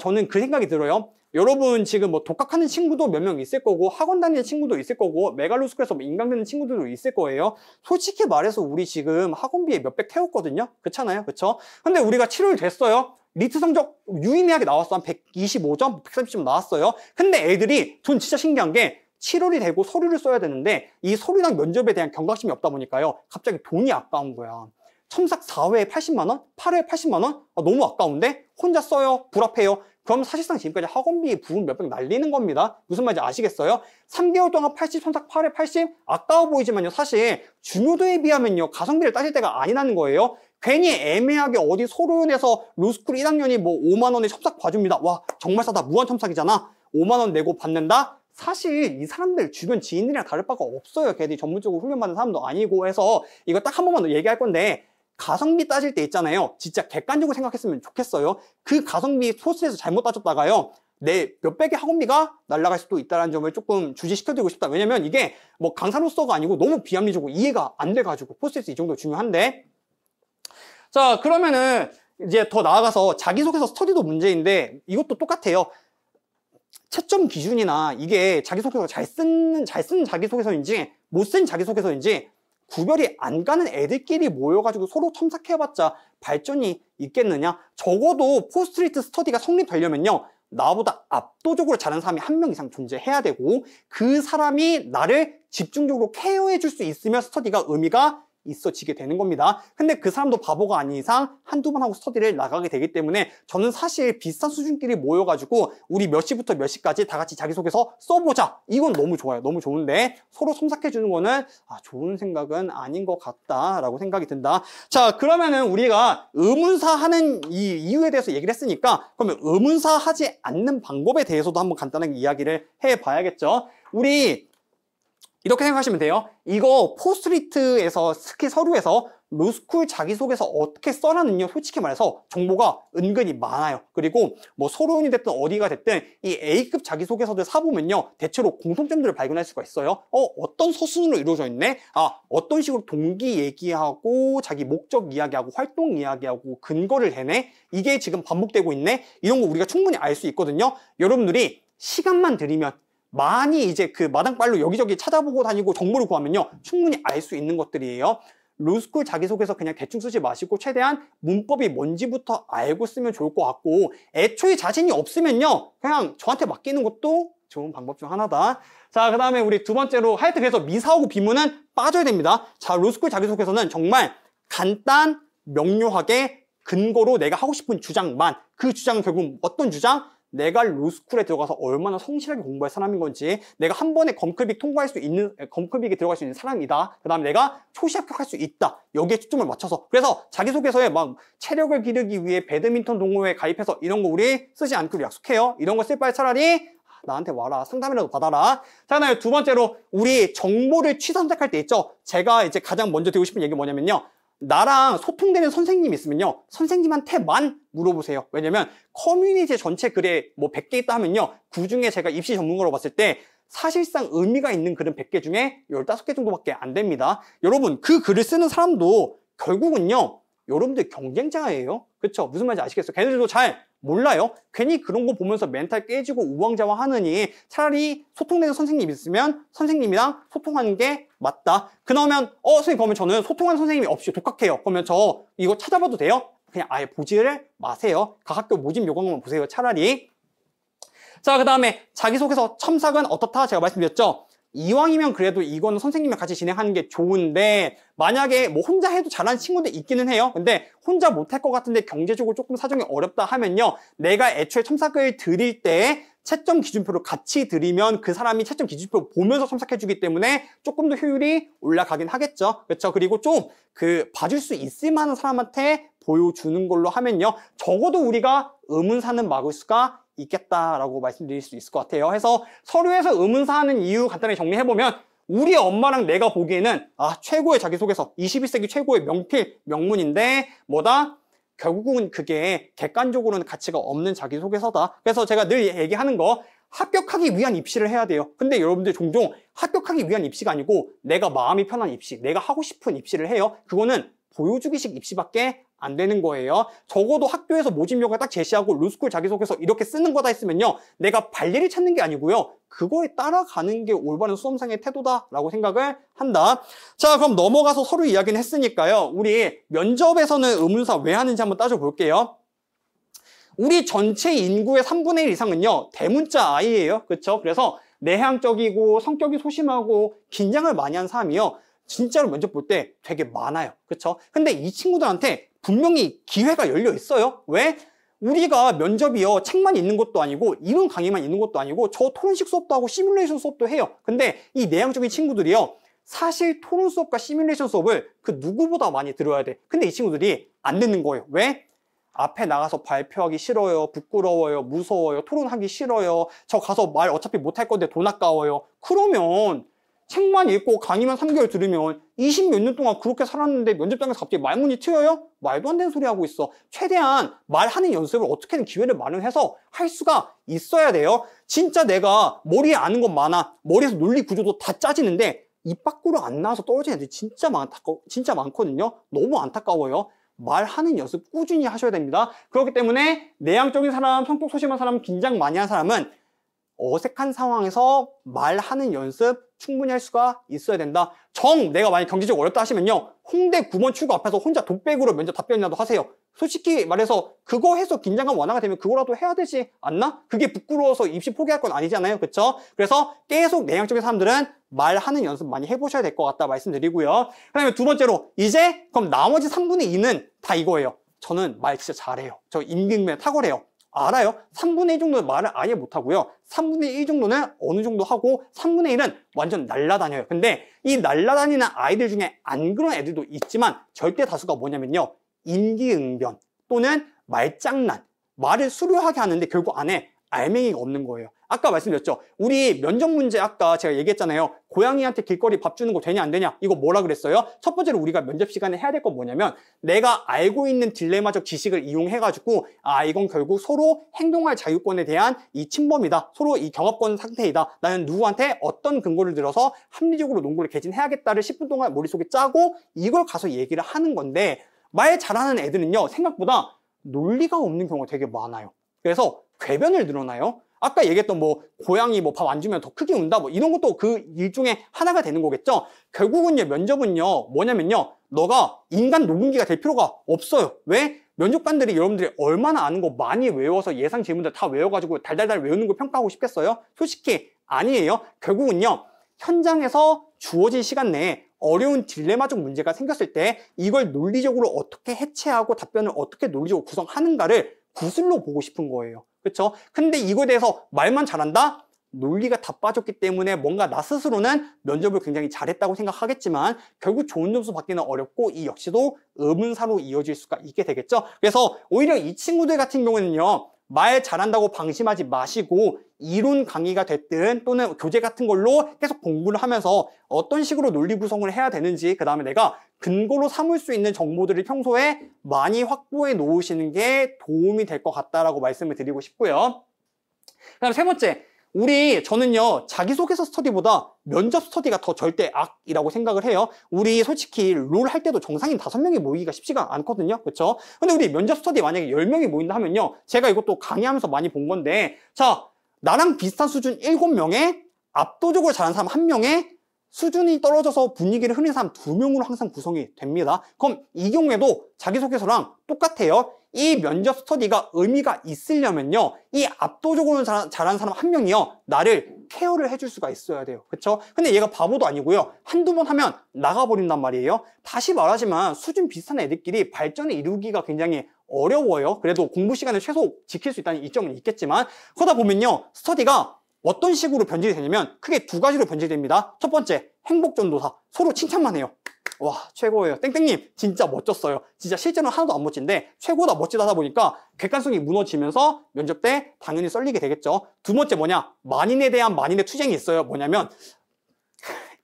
저는 그 생각이 들어요. 여러분 지금 뭐 독학하는 친구도 몇 명 있을 거고 학원 다니는 친구도 있을 거고 메갈로스쿨에서 뭐 인강되는 친구들도 있을 거예요. 솔직히 말해서 우리 지금 학원비에 몇백 태웠거든요. 그렇잖아요. 그렇죠? 근데 우리가 7월 됐어요. 리트 성적 유의미하게 나왔어. 한 125점, 130점 나왔어요. 근데 애들이 전 진짜 신기한 게 7월이 되고 서류를 써야 되는데 이 서류랑 면접에 대한 경각심이 없다 보니까요. 갑자기 돈이 아까운 거야. 첨삭 4회에 80만 원? 8회에 80만 원? 아, 너무 아까운데? 혼자 써요? 불합해요? 그럼 사실상 지금까지 학원비 부분 몇백 날리는 겁니다. 무슨 말인지 아시겠어요? 3개월 동안 80, 첨삭 8회 80? 아까워 보이지만요. 사실 중요도에 비하면요. 가성비를 따질 때가 아니라는 거예요. 괜히 애매하게 어디 소론에서 로스쿨 1학년이 뭐 5만 원에 첨삭 봐줍니다. 와 정말 싸다. 무한 첨삭이잖아. 5만 원 내고 받는다? 사실 이 사람들 주변 지인들이랑 다를 바가 없어요. 걔들이 전문적으로 훈련받는 사람도 아니고 해서 이거 딱 한 번만 더 얘기할 건데 가성비 따질 때 있잖아요. 진짜 객관적으로 생각했으면 좋겠어요. 그 가성비 소스에서 잘못 따졌다가요. 내 몇백의 학원비가 날아갈 수도 있다는 점을 조금 주지시켜드리고 싶다. 왜냐면 이게 뭐 강사로서가 아니고 너무 비합리적으로 이해가 안 돼가지고 포스트잇 이 정도 중요한데. 자, 그러면은 이제 더 나아가서 자기소개서 스터디도 문제인데 이것도 똑같아요. 채점 기준이나 이게 자기소개서 잘 쓰는 자기소개서인지 못 쓴 자기소개서인지 구별이 안 가는 애들끼리 모여가지고 서로 첨삭해봤자 발전이 있겠느냐? 적어도 포스트리트 스터디가 성립되려면요. 나보다 압도적으로 잘하는 사람이 한 명 이상 존재해야 되고 그 사람이 나를 집중적으로 케어해 줄 수 있으면 스터디가 의미가 있어지게 되는 겁니다. 근데 그 사람도 바보가 아닌 이상 한두 번 하고 스터디를 나가게 되기 때문에 저는 사실 비슷한 수준끼리 모여가지고 우리 몇 시부터 몇 시까지 다 같이 자기소개서 써보자. 이건 너무 좋아요. 너무 좋은데 서로 첨삭해주는 거는 좋은 생각은 아닌 것 같다라고 생각이 든다. 자, 그러면은 우리가 의문사 하는 이 이유에 대해서 얘기를 했으니까 그러면 의문사 하지 않는 방법에 대해서도 한번 간단하게 이야기를 해봐야겠죠. 우리 이렇게 생각하시면 돼요. 이거 포스트리트에서 특히 서류에서 로스쿨 자기소개서 어떻게 써라는요, 솔직히 말해서 정보가 은근히 많아요. 그리고 뭐 서론이 됐든 어디가 됐든 이 A급 자기소개서들 사보면요, 대체로 공통점들을 발견할 수가 있어요. 어떤 서술로 이루어져 있네? 어떤 식으로 동기 얘기하고 자기 목적 이야기하고 활동 이야기하고 근거를 대네? 이게 지금 반복되고 있네? 이런 거 우리가 충분히 알 수 있거든요. 여러분들이 시간만 들이면 많이 이제 그 마당발로 여기저기 찾아보고 다니고 정보를 구하면요, 충분히 알 수 있는 것들이에요. 로스쿨 자기소개서 그냥 대충 쓰지 마시고 최대한 문법이 뭔지부터 알고 쓰면 좋을 것 같고, 애초에 자신이 없으면요, 그냥 저한테 맡기는 것도 좋은 방법 중 하나다. 자, 그 다음에 우리 두 번째로 하여튼 그래서 미사하고 비문은 빠져야 됩니다. 자, 로스쿨 자기소개서는 정말 간단, 명료하게 근거로 내가 하고 싶은 주장만, 그 주장은 결국 어떤 주장? 내가 로스쿨에 들어가서 얼마나 성실하게 공부할 사람인 건지, 내가 한 번에 검클빅 통과할 수 있는, 검클빅에 들어갈 수 있는 사람이다. 그 다음에 내가 초시 합격할 수 있다. 여기에 초점을 맞춰서. 그래서 자기소개서에 막 체력을 기르기 위해 배드민턴 동호회에 가입해서 이런 거 우리 쓰지 않기로 약속해요. 이런 거 쓸 바에 차라리 나한테 와라. 상담이라도 받아라. 자, 그다음에 두 번째로 우리 정보를 취선택할 때 있죠. 제가 이제 가장 먼저 드리고 싶은 얘기가 뭐냐면요, 나랑 소통되는 선생님이 있으면요, 선생님한테만 물어보세요. 왜냐면 커뮤니티 전체 글에 뭐 100개 있다 하면요, 그 중에 제가 입시 전문가로 봤을 때 사실상 의미가 있는 글은 100개 중에 15개 정도밖에 안 됩니다. 여러분, 그 글을 쓰는 사람도 결국은요, 여러분들 경쟁자예요. 그쵸? 무슨 말인지 아시겠어요? 걔네들도 잘 몰라요. 괜히 그런 거 보면서 멘탈 깨지고 우왕좌왕 하느니 차라리 소통되는 선생님이 있으면 선생님이랑 소통하는 게 맞다. 그러면 선생님, 그러면 저는 소통하는 선생님이 없이 독학해요. 그러면 저 이거 찾아봐도 돼요? 그냥 아예 보지를 마세요. 각 학교 모집 요강만 보세요, 차라리. 자, 그 다음에 자기소개서 첨삭은 어떻다? 제가 말씀드렸죠. 이왕이면 그래도 이거는 선생님이 같이 진행하는 게 좋은데, 만약에 뭐 혼자 해도 잘하는 친구들 있기는 해요. 근데 혼자 못할 것 같은데 경제적으로 조금 사정이 어렵다 하면요, 내가 애초에 첨삭을 드릴 때 채점 기준표를 같이 드리면 그 사람이 채점 기준표 보면서 첨삭해 주기 때문에 조금 더 효율이 올라가긴 하겠죠. 그렇죠? 그리고 좀 봐줄 수 있을 만한 사람한테 보여주는 걸로 하면요, 적어도 우리가 의문사는 막을 수가 있겠다라고 말씀드릴 수 있을 것 같아요. 해서 서류에서 의문사하는 이유 간단히 정리해보면, 우리 엄마랑 내가 보기에는 최고의 자기소개서, 21세기 최고의 명필, 명문인데 뭐다? 결국은 그게 객관적으로는 가치가 없는 자기소개서다. 그래서 제가 늘 얘기하는 거, 합격하기 위한 입시를 해야 돼요. 근데 여러분들 종종 합격하기 위한 입시가 아니고 내가 마음이 편한 입시, 내가 하고 싶은 입시를 해요. 그거는 보여주기식 입시밖에 안 되는 거예요. 적어도 학교에서 모집 요강 딱 제시하고 로스쿨 자기소개서 이렇게 쓰는 거다 했으면요, 내가 발리를 찾는 게 아니고요, 그거에 따라가는 게 올바른 수험생의 태도다라고 생각을 한다. 자, 그럼 넘어가서 서류 이야기는 했으니까요, 우리 면접에서는 의문사 왜 하는지 한번 따져볼게요. 우리 전체 인구의 3분의 1 이상은요, 대문자 아이예요. 그렇죠? 그래서 내향적이고 성격이 소심하고 긴장을 많이 한 사람이요, 진짜로 면접 볼 때 되게 많아요. 그쵸? 근데 이 친구들한테 분명히 기회가 열려 있어요. 왜? 우리가 면접이요, 책만 있는 것도 아니고 이론 강의만 있는 것도 아니고 저 토론식 수업도 하고 시뮬레이션 수업도 해요. 근데 이 내향적인 친구들이요, 사실 토론 수업과 시뮬레이션 수업을 그 누구보다 많이 들어야 돼. 근데 이 친구들이 안 듣는 거예요. 왜? 앞에 나가서 발표하기 싫어요, 부끄러워요, 무서워요, 토론하기 싫어요, 저 가서 말 어차피 못할 건데 돈 아까워요. 그러면 책만 읽고 강의만 3개월 들으면 20몇 년 동안 그렇게 살았는데 면접장에서 갑자기 말문이 트여요? 말도 안 되는 소리 하고 있어. 최대한 말하는 연습을 어떻게든 기회를 마련해서 할 수가 있어야 돼요. 진짜 내가 머리에 아는 건 많아, 머리에서 논리 구조도 다 짜지는데 입 밖으로 안 나와서 떨어지는 애들이 진짜 많거든요. 너무 안타까워요. 말하는 연습 꾸준히 하셔야 됩니다. 그렇기 때문에 내향적인 사람, 성격 소심한 사람, 긴장 많이 한 사람은 어색한 상황에서 말하는 연습 충분히 할 수가 있어야 된다. 내가 만약 경제적으로 어렵다 하시면요, 홍대 9번 출구 앞에서 혼자 독백으로 면접 답변이라도 하세요. 솔직히 말해서 그거 해서 긴장감 완화가 되면 그거라도 해야 되지 않나? 그게 부끄러워서 입시 포기할 건 아니잖아요. 그쵸? 그래서 계속 내향적인 사람들은 말하는 연습 많이 해보셔야 될 것 같다 말씀드리고요. 그 다음에 두 번째로, 이제 그럼 나머지 3분의 2는 다 이거예요. 저는 말 진짜 잘해요. 저 임기응변 탁월해요. 알아요? 3분의 1 정도는 말을 아예 못하고요. 3분의 1 정도는 어느 정도 하고 3분의 1은 완전 날라다녀요. 근데 이 날라다니는 아이들 중에 안 그런 애들도 있지만 절대 다수가 뭐냐면요, 임기응변 또는 말장난, 말을 수려하게 하는데 결국 안에 알맹이가 없는 거예요. 아까 말씀드렸죠. 우리 면접 문제 아까 제가 얘기했잖아요. 고양이한테 길거리 밥 주는 거 되냐 안 되냐, 이거 뭐라 그랬어요? 첫 번째로 우리가 면접 시간에 해야 될 건 뭐냐면, 내가 알고 있는 딜레마적 지식을 이용해가지고 이건 결국 서로 행동할 자유권에 대한 이 침범이다, 서로 이 경합권 상태이다, 나는 누구한테 어떤 근거를 들어서 합리적으로 논거를 개진해야겠다를 10분 동안 머릿속에 짜고 이걸 가서 얘기를 하는 건데, 말 잘하는 애들은요 생각보다 논리가 없는 경우가 되게 많아요. 그래서 궤변을 늘어나요. 아까 얘기했던 고양이 밥 안 주면 더 크게 운다, 이런 것도 그 일종의 하나가 되는 거겠죠. 결국은요, 면접은요 뭐냐면요, 너가 인간 녹음기가 될 필요가 없어요. 왜? 면접관들이 여러분들이 얼마나 아는 거 많이 외워서 예상 질문들 다 외워가지고 달달달 외우는 걸 평가하고 싶겠어요? 솔직히 아니에요. 결국은요, 현장에서 주어진 시간 내에 어려운 딜레마적 문제가 생겼을 때 이걸 논리적으로 어떻게 해체하고 답변을 어떻게 논리적으로 구성하는가를 구슬로 보고 싶은 거예요. 그렇죠? 근데 이거에 대해서 말만 잘한다? 논리가 다 빠졌기 때문에 뭔가 나 스스로는 면접을 굉장히 잘했다고 생각하겠지만 결국 좋은 점수 받기는 어렵고, 이 역시도 의문사로 이어질 수가 있게 되겠죠. 그래서 오히려 이 친구들 같은 경우는요, 말 잘한다고 방심하지 마시고 이론 강의가 됐든 또는 교재 같은 걸로 계속 공부를 하면서 어떤 식으로 논리 구성을 해야 되는지, 그 다음에 내가 근거로 삼을 수 있는 정보들을 평소에 많이 확보해 놓으시는 게 도움이 될 것 같다라고 말씀을 드리고 싶고요. 그 다음에 세 번째, 저는요 자기소개서 스터디보다 면접 스터디가 더 절대 악이라고 생각을 해요. 우리 솔직히 롤 할 때도 정상인 5명이 모이기가 쉽지가 않거든요. 그렇죠? 근데 우리 면접 스터디 만약에 10명이 모인다 하면요, 제가 이것도 강의하면서 많이 본 건데, 자, 나랑 비슷한 수준 7명에 압도적으로 잘하는 사람 1명에 수준이 떨어져서 분위기를 흐리는 사람 2명으로 항상 구성이 됩니다. 그럼 이 경우에도 자기소개서랑 똑같아요. 이 면접 스터디가 의미가 있으려면요, 이 압도적으로 잘하는 사람 1명이요 나를 케어를 해줄 수가 있어야 돼요. 그쵸? 근데 얘가 바보도 아니고요, 한두 번 하면 나가버린단 말이에요. 다시 말하지만 수준 비슷한 애들끼리 발전을 이루기가 굉장히 어려워요. 그래도 공부 시간을 최소 지킬 수 있다는 이점은 있겠지만, 그러다 보면요 스터디가 어떤 식으로 변질이 되냐면 크게 2가지로 변질됩니다. 첫 번째, 행복전도사. 서로 칭찬만 해요. 와, 최고예요. 땡땡님 진짜 멋졌어요. 진짜 실제로는 하나도 안 멋진데 최고다, 멋지다 하다 보니까 객관성이 무너지면서 면접 때 당연히 썰리게 되겠죠. 두 번째 뭐냐, 만인에 대한 만인의 투쟁이 있어요. 뭐냐면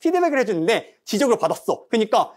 피드백을 해주는데 지적을 받았어. 그러니까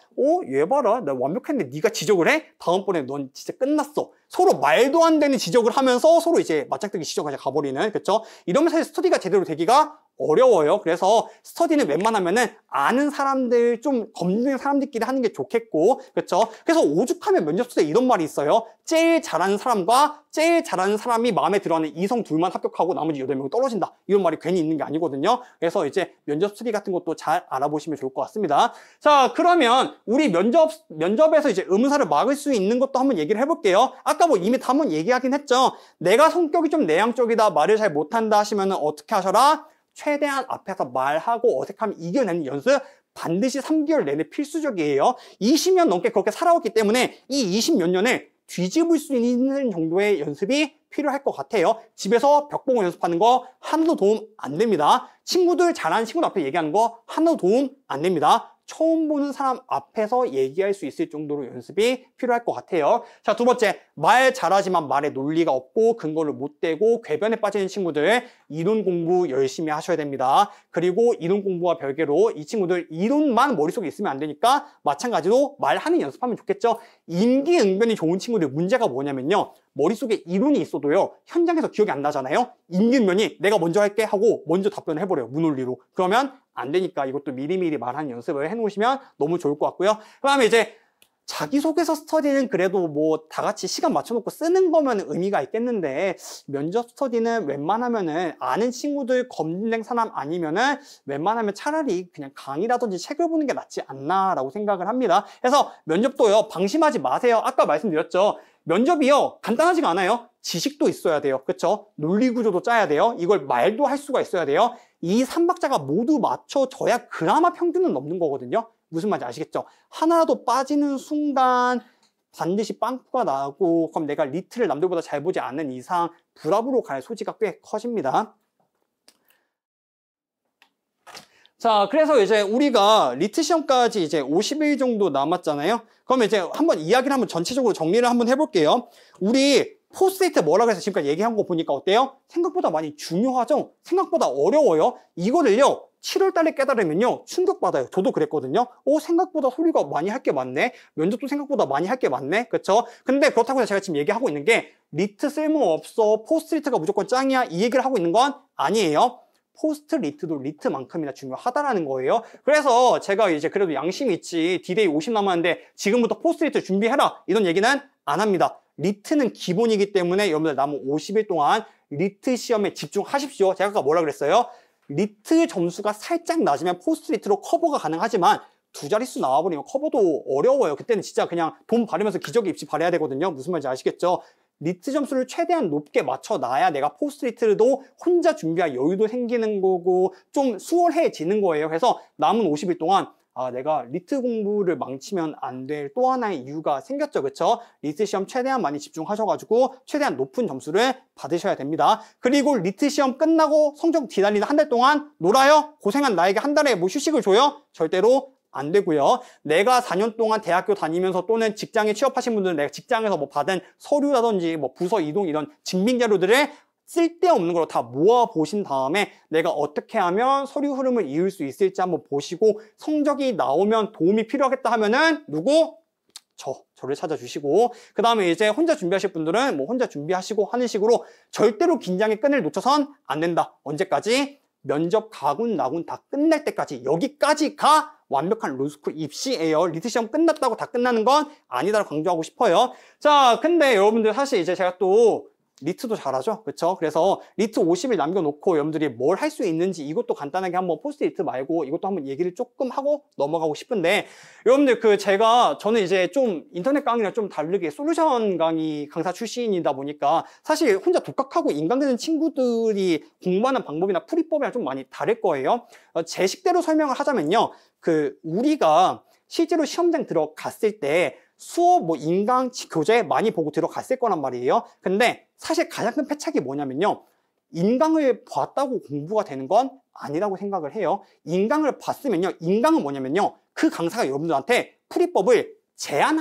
얘 봐라, 나 완벽했는데 네가 지적을 해? 다음번에 넌 진짜 끝났어. 서로 말도 안 되는 지적을 하면서 서로 이제 맞짱뜨기 지적까지 가버리는, 그쵸? 이러면서 스터디가 제대로 되기가 어려워요. 그래서 스터디는 웬만하면은 아는 사람들, 좀 검증된 사람들끼리 하는 게 좋겠고, 그렇죠? 그래서 오죽하면 면접 때 이런 말이 있어요. 제일 잘하는 사람과 제일 잘하는 사람이 마음에 들어하는 이성 둘만 합격하고 나머지 8명이 떨어진다, 이런 말이 괜히 있는 게 아니거든요. 그래서 이제 면접 스터디 같은 것도 잘 알아보시면 좋을 것 같습니다. 자, 그러면 우리 면접에서 이제 의문사를 막을 수 있는 것도 한번 얘기를 해볼게요. 아까 이미 다 한번 얘기하긴 했죠. 내가 성격이 좀 내향적이다, 말을 잘 못한다 하시면 어떻게 하셔라? 최대한 앞에서 말하고 어색함을 이겨내는 연습 반드시 3개월 내내 필수적이에요. 20년 넘게 그렇게 살아왔기 때문에 이 20몇 년을 뒤집을 수 있는 정도의 연습이 필요할 것 같아요. 집에서 벽보고 연습하는 거 하나도 도움 안 됩니다. 친구들 잘하는 친구들 앞에 얘기하는 거 하나도 도움 안 됩니다. 처음 보는 사람 앞에서 얘기할 수 있을 정도로 연습이 필요할 것 같아요. 자, 두 번째, 말 잘하지만 말에 논리가 없고 근거를 못 대고 궤변에 빠지는 친구들, 이론 공부 열심히 하셔야 됩니다. 그리고 이론 공부와 별개로 이 친구들 이론만 머릿속에 있으면 안 되니까 마찬가지로 말하는 연습하면 좋겠죠. 임기응변이 좋은 친구들 문제가 뭐냐면요, 머릿속에 이론이 있어도요 현장에서 기억이 안 나잖아요. 임기응변이 내가 먼저 할게 하고 먼저 답변을 해버려요, 무논리로. 그러면 안 되니까 이것도 미리미리 말하는 연습을 해놓으시면 너무 좋을 것 같고요. 그 다음에 이제 자기소개서 스터디는 그래도 뭐 다 같이 시간 맞춰놓고 쓰는 거면 의미가 있겠는데 면접 스터디는 웬만하면은 아는 친구들 검증된 사람 아니면은 웬만하면 차라리 그냥 강의라든지 책을 보는 게 낫지 않나라고 생각을 합니다. 그래서 면접도요 방심하지 마세요. 아까 말씀드렸죠. 면접이요 간단하지가 않아요. 지식도 있어야 돼요. 그쵸? 논리구조도 짜야 돼요. 이걸 말도 할 수가 있어야 돼요. 이 3박자가 모두 맞춰져야 그나마 평균은 넘는 거거든요. 무슨 말인지 아시겠죠? 하나라도 빠지는 순간 반드시 빵꾸가 나고 그럼 내가 리트를 남들보다 잘 보지 않는 이상 불합으로 갈 소지가 꽤 커집니다. 자, 그래서 이제 우리가 리트 시험까지 이제 50일 정도 남았잖아요. 그러면 이제 한번 이야기를 한번 전체적으로 정리를 한번 해볼게요. 우리 포스트잇 뭐라 그래서 지금까지 얘기한 거 보니까 어때요? 생각보다 많이 중요하죠? 생각보다 어려워요. 이거를요 7월 달에 깨달으면요 충격받아요. 저도 그랬거든요. 생각보다 소리가 많이 할 게 많네. 면접도 생각보다 많이 할 게 많네. 그쵸? 근데 그렇다고 해서 제가 지금 얘기하고 있는 게 리트 쓸모없어, 포스트리트가 무조건 짱이야 이 얘기를 하고 있는 건 아니에요. 포스트리트도 리트만큼이나 중요하다라는 거예요. 그래서 제가 이제 그래도 양심 있지 D-Day 50 남았는데 지금부터 포스트리트 준비해라 이런 얘기는 안 합니다. 리트는 기본이기 때문에 여러분들 남은 50일 동안 리트 시험에 집중하십시오. 제가 아까 뭐라 그랬어요? 리트 점수가 살짝 낮으면 포스트리트로 커버가 가능하지만 두 자릿수 나와버리면 커버도 어려워요. 그때는 진짜 그냥 돈 바르면서 기저귀 입시 바래야 되거든요. 무슨 말인지 아시겠죠? 리트 점수를 최대한 높게 맞춰놔야 내가 포스트리트도 혼자 준비할 여유도 생기는 거고 좀 수월해지는 거예요. 그래서 남은 50일 동안 내가 리트 공부를 망치면 안 될 또 하나의 이유가 생겼죠. 그쵸? 리트 시험 최대한 많이 집중하셔가지고 최대한 높은 점수를 받으셔야 됩니다. 그리고 리트 시험 끝나고 성적 뒤달리는 한 달 동안 놀아요? 고생한 나에게 한 달에 뭐 휴식을 줘요? 절대로 안 되고요. 내가 4년 동안 대학교 다니면서 또는 직장에 취업하신 분들은 내가 직장에서 뭐 받은 서류라든지 뭐 부서 이동 이런 증빙 자료들을 쓸데없는 걸로 다 모아 보신 다음에 내가 어떻게 하면 서류 흐름을 이을 수 있을지 한번 보시고 성적이 나오면 도움이 필요하겠다 하면은 누구? 저를 찾아주시고 그 다음에 이제 혼자 준비하실 분들은 뭐 혼자 준비하시고 하는 식으로 절대로 긴장의 끈을 놓쳐선 안 된다. 언제까지? 면접 가군 나군 다 끝날 때까지 여기까지가 완벽한 로스쿨 입시예요. 리트 시험 끝났다고 다 끝나는 건 아니다라고 강조하고 싶어요. 자, 근데 여러분들 사실 이제 제가 또 리트도 잘하죠. 그쵸? 그래서 리트 50일 남겨놓고 여러분들이 뭘 할 수 있는지 이것도 간단하게 한번 포스트잇 말고 이것도 한번 얘기를 조금 하고 넘어가고 싶은데 여러분들 저는 이제 좀 인터넷 강의랑 좀 다르게 솔루션 강의 강사 출신이다 보니까 사실 혼자 독학하고 인강되는 친구들이 공부하는 방법이나 풀이법이랑 좀 많이 다를 거예요. 제 식대로 설명을 하자면요. 우리가 실제로 시험장 들어갔을 때 수업, 인강, 교재 많이 보고 들어갔을 거란 말이에요. 근데 사실 가장 큰 패착이 뭐냐면요. 인강을 봤다고 공부가 되는 건 아니라고 생각을 해요. 인강을 봤으면요. 인강은 뭐냐면요. 그 강사가 여러분들한테 풀이법을 제안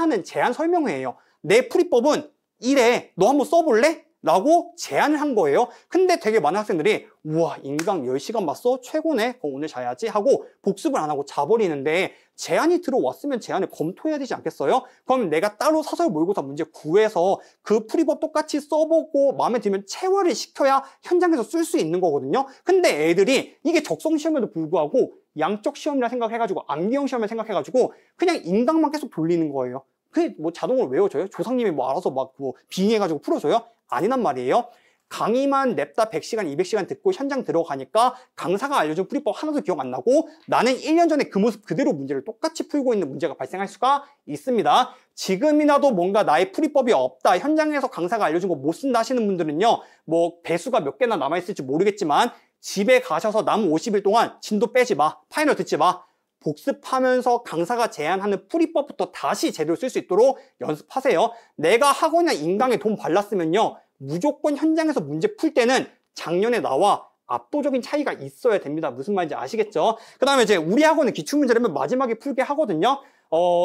설명회예요. 내 풀이법은 이래. 너 한번 써볼래? 라고 제안을 한 거예요. 근데 되게 많은 학생들이 우와 인강 10시간 봤어? 최고네. 그럼 오늘 자야지 하고 복습을 안 하고 자버리는데 제안이 들어왔으면 제안을 검토해야 되지 않겠어요? 그럼 내가 따로 사설 모의고사 문제 구해서 그 풀이법 똑같이 써보고 마음에 들면 체화를 시켜야 현장에서 쓸 수 있는 거거든요. 근데 애들이 이게 적성 시험에도 불구하고 양적 시험이라 생각해가지고 암기형 시험을 생각해가지고 그냥 인강만 계속 돌리는 거예요. 그게 뭐 자동으로 외워져요? 조상님이 뭐 알아서 막 빙의해가지고 풀어줘요? 아니란 말이에요. 강의만 냅다 100시간, 200시간 듣고 현장 들어가니까 강사가 알려준 풀이법 하나도 기억 안 나고 나는 1년 전에 그 모습 그대로 문제를 똑같이 풀고 있는 문제가 발생할 수가 있습니다. 지금이라도 뭔가 나의 풀이법이 없다, 현장에서 강사가 알려준 거 못 쓴다 하시는 분들은요, 뭐 배수가 몇 개나 남아있을지 모르겠지만 집에 가셔서 남은 50일 동안 진도 빼지 마, 파이널 듣지 마. 복습하면서 강사가 제안하는 풀이법부터 다시 제대로 쓸 수 있도록 연습하세요. 내가 학원이나 인강에 돈 발랐으면요. 무조건 현장에서 문제 풀 때는 작년에 나와 압도적인 차이가 있어야 됩니다. 무슨 말인지 아시겠죠? 그 다음에 이제 우리 학원은 기출문제라면 마지막에 풀게 하거든요.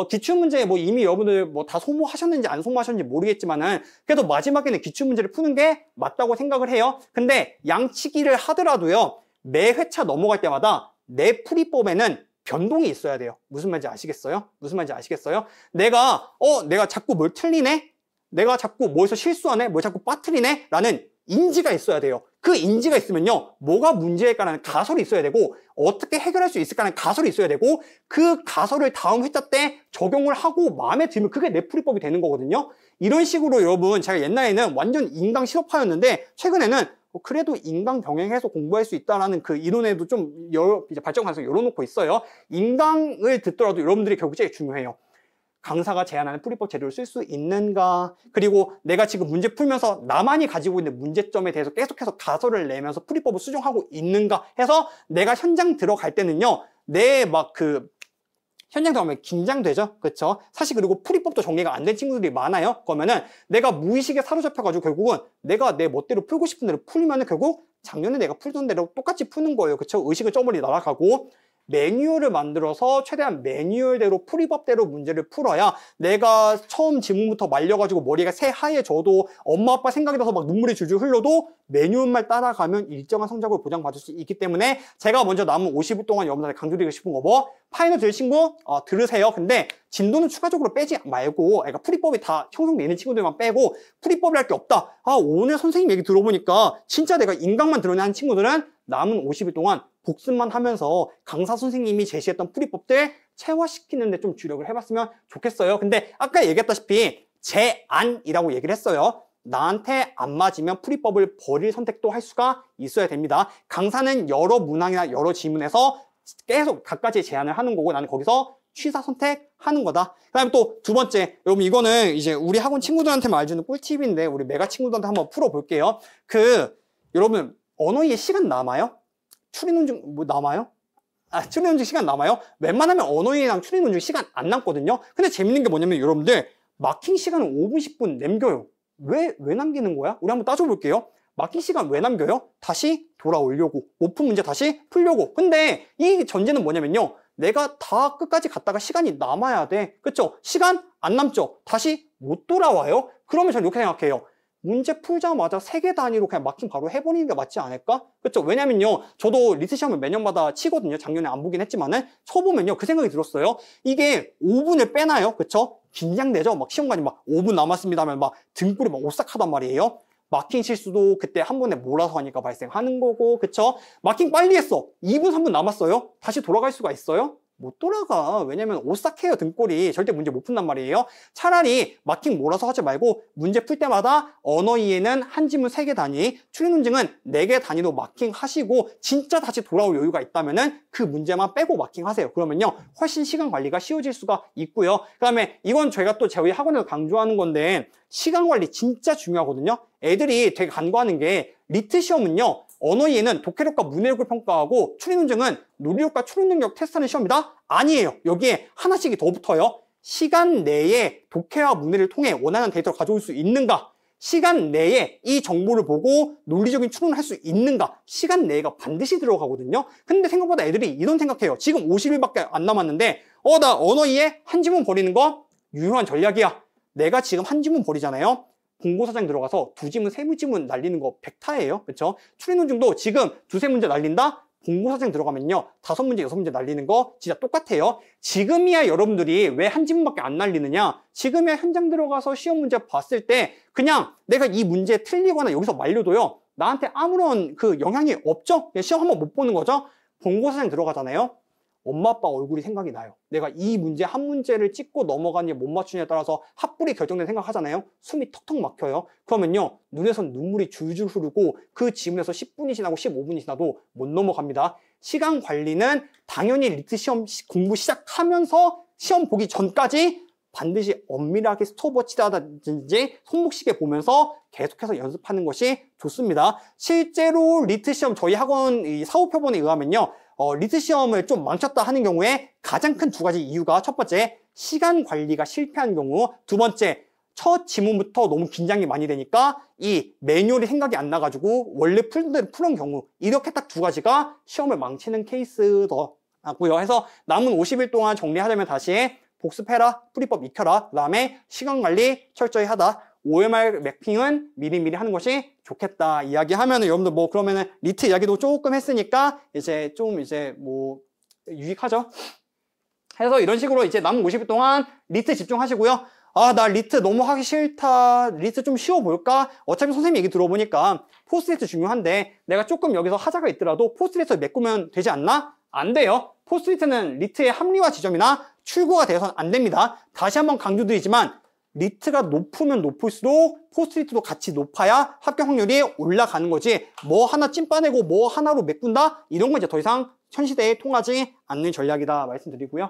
기출문제 이미 여러분들 다 소모하셨는지 안 소모하셨는지 모르겠지만은 그래도 마지막에는 기출문제를 푸는 게 맞다고 생각을 해요. 근데 양치기를 하더라도요. 매 회차 넘어갈 때마다 내 풀이법에는 변동이 있어야 돼요. 무슨 말인지 아시겠어요? 무슨 말인지 아시겠어요? 내가 자꾸 뭘 틀리네? 내가 자꾸 뭐에서 실수하네? 뭘 자꾸 빠뜨리네? 라는 인지가 있어야 돼요. 그 인지가 있으면요, 뭐가 문제일까라는 가설이 있어야 되고, 어떻게 해결할 수 있을까라는 가설이 있어야 되고, 그 가설을 다음 회차 때 적용을 하고 마음에 들면 그게 내 풀이법이 되는 거거든요. 이런 식으로 여러분, 제가 옛날에는 완전 인강 실업파였는데 최근에는 그래도 인강 병행해서 공부할 수 있다라는 그 이론에도 좀 이제 발전 가능성을 열어놓고 있어요. 인강을 듣더라도 여러분들이 결국 제일 중요해요. 강사가 제안하는 풀이법 재료를 쓸 수 있는가, 그리고 내가 지금 문제 풀면서 나만이 가지고 있는 문제점에 대해서 계속해서 가설을 내면서 풀이법을 수정하고 있는가 해서 내가 현장 들어갈 때는요, 내 막 현장 들어가면 긴장되죠, 그렇죠? 사실 그리고 풀이법도 정리가 안 된 친구들이 많아요. 그러면은 내가 무의식에 사로잡혀가지고 결국은 내가 내 멋대로 풀고 싶은 대로 풀면은 결국 작년에 내가 풀던 대로 똑같이 푸는 거예요, 그렇죠? 의식은 저 멀리 날아가고. 매뉴얼을 만들어서 최대한 매뉴얼대로 풀이법대로 문제를 풀어야 내가 처음 지문부터 말려가지고 머리가 새하얘져도 엄마 아빠 생각이 나서 막 눈물이 줄줄 흘러도 매뉴얼만 따라가면 일정한 성적을 보장받을 수 있기 때문에 제가 먼저 남은 50일 동안 여러분들한테 강조드리고 싶은 거 뭐? 파이널 들 친구 들으세요. 근데 진도는 추가적으로 빼지 말고, 그러니까 풀이법이 다 형성되어 있는 친구들만 빼고 풀이법이랄 게 없다. 오늘 선생님 얘기 들어보니까 진짜 내가 인강만 들으려 하는 친구들은 남은 50일 동안 복습만 하면서 강사 선생님이 제시했던 풀이법들 체화시키는 데 좀 주력을 해봤으면 좋겠어요. 근데 아까 얘기했다시피 제안이라고 얘기를 했어요. 나한테 안 맞으면 풀이법을 버릴 선택도 할 수가 있어야 됩니다. 강사는 여러 문항이나 여러 지문에서 계속 각가지 제안을 하는 거고 나는 거기서 취사 선택하는 거다. 그 다음에 또 두 번째, 여러분 이거는 이제 우리 학원 친구들한테만 알려주는 꿀팁인데 우리 메가 친구들한테 한번 풀어볼게요. 여러분 언어이해 시간 남아요? 추리논증 뭐 남아요? 추리논증 시간 남아요? 웬만하면 언어이해랑 추리논증 시간 안 남거든요. 근데 재밌는 게 뭐냐면 여러분들 마킹 시간은 5분 10분 남겨요. 왜 남기는 거야? 우리 한번 따져볼게요. 마킹 시간 왜 남겨요? 다시 돌아오려고, 못 푼 문제 다시 풀려고. 근데 이 전제는 뭐냐면요, 내가 다 끝까지 갔다가 시간이 남아야 돼, 그쵸? 시간 안 남죠? 다시 못 돌아와요? 그러면 저는 이렇게 생각해요. 문제 풀자마자 3개 단위로 그냥 마킹 바로 해버리는 게 맞지 않을까? 그쵸? 왜냐면요, 저도 리트 시험을 매년마다 치거든요. 작년에 안 보긴 했지만은 쳐보면요, 그 생각이 들었어요. 이게 5분을 빼나요? 그쵸? 긴장되죠? 막 시험관이 막 5분 남았습니다 하면 막 등골이 막 오싹하단 말이에요. 마킹 실수도 그때 한 번에 몰아서 하니까 발생하는 거고, 그쵸? 마킹 빨리 했어. 2분, 3분 남았어요. 다시 돌아갈 수가 있어요? 못 돌아가. 왜냐면 오싹해요, 등골이. 절대 문제 못 푼단 말이에요. 차라리 마킹 몰아서 하지 말고 문제 풀 때마다 언어 이해는 한 지문 3개 단위, 추리논증은 4개 단위로 마킹 하시고 진짜 다시 돌아올 여유가 있다면은 그 문제만 빼고 마킹 하세요. 그러면요, 훨씬 시간 관리가 쉬워질 수가 있고요. 그 다음에 이건 저희가 또 저희 학원에서 강조하는 건데 시간 관리 진짜 중요하거든요. 애들이 되게 간과하는 게 리트 시험은요, 언어 이해는 독해력과 문해력을 평가하고 추리논증은 논리력과 추론 능력 테스트하는 시험이다? 아니에요. 여기에 하나씩이 더 붙어요. 시간 내에 독해와 문해를 통해 원하는 데이터를 가져올 수 있는가? 시간 내에 이 정보를 보고 논리적인 추론을 할 수 있는가? 시간 내가 반드시 들어가거든요. 근데 생각보다 애들이 이런 생각해요. 지금 50일밖에 안 남았는데 나 언어 이해 한 지문 버리는 거 유효한 전략이야. 내가 지금 한 지문 버리잖아요. 공고사장 들어가서 2지문, 3지문 날리는 거 100타예요. 그렇죠? 추리논증도 지금 2-3문제 날린다? 공고사장 들어가면요, 5문제, 6문제 날리는 거 진짜 똑같아요. 지금이야 여러분들이 왜 한 지문밖에 안 날리느냐? 지금이야 현장 들어가서 시험 문제 봤을 때 그냥 내가 이 문제 틀리거나 여기서 말려도요, 나한테 아무런 영향이 없죠? 그냥 시험 한번 못 보는 거죠? 공고사장 들어가잖아요. 엄마 아빠 얼굴이 생각이 나요. 내가 이 문제 한 문제를 찍고 넘어가느냐 못 맞추냐에 따라서 합불이 결정된 생각하잖아요. 숨이 턱턱 막혀요. 그러면요, 눈에선 눈물이 줄줄 흐르고 그 지문에서 10분이 지나고 15분이 지나도 못 넘어갑니다. 시간 관리는 당연히 리트 시험 공부 시작하면서 시험 보기 전까지 반드시 엄밀하게 스톱워치라든지 손목시계 보면서 계속해서 연습하는 것이 좋습니다. 실제로 리트 시험 저희 학원 사후표본에 의하면요, 리트 시험을 좀 망쳤다 하는 경우에 가장 큰 2가지 이유가, 첫 번째, 시간 관리가 실패한 경우, 두 번째, 첫 지문부터 너무 긴장이 많이 되니까 이 매뉴얼이 생각이 안 나가지고 원래 풀은 경우, 이렇게 딱 2가지가 시험을 망치는 케이스더라고요. 해서 남은 50일 동안 정리하자면 다시 복습해라, 풀이법 익혀라, 그 다음에 시간 관리 철저히 하다, OMR 매핑은 미리미리 하는 것이 좋겠다 이야기하면은, 여러분들 뭐 그러면은 리트 이야기도 조금 했으니까 이제 좀 뭐 유익하죠? 해서 이런 식으로 이제 남은 50일 동안 리트 집중하시고요. 아, 나 리트 너무 하기 싫다. 리트 좀 쉬워 볼까? 어차피 선생님 얘기 들어보니까 포스트리트 중요한데 내가 조금 여기서 하자가 있더라도 포스트리트 메꾸면 되지 않나? 안 돼요. 포스트리트는 리트의 합리화 지점이나 출구가 되어서는 안 됩니다. 다시 한번 강조드리지만 리트가 높으면 높을수록 포스트리트도 같이 높아야 합격 확률이 올라가는 거지, 뭐 하나 찐빠내고 뭐 하나로 메꾼다? 이런 건 이제 더 이상 현 시대에 통하지 않는 전략이다 말씀드리고요.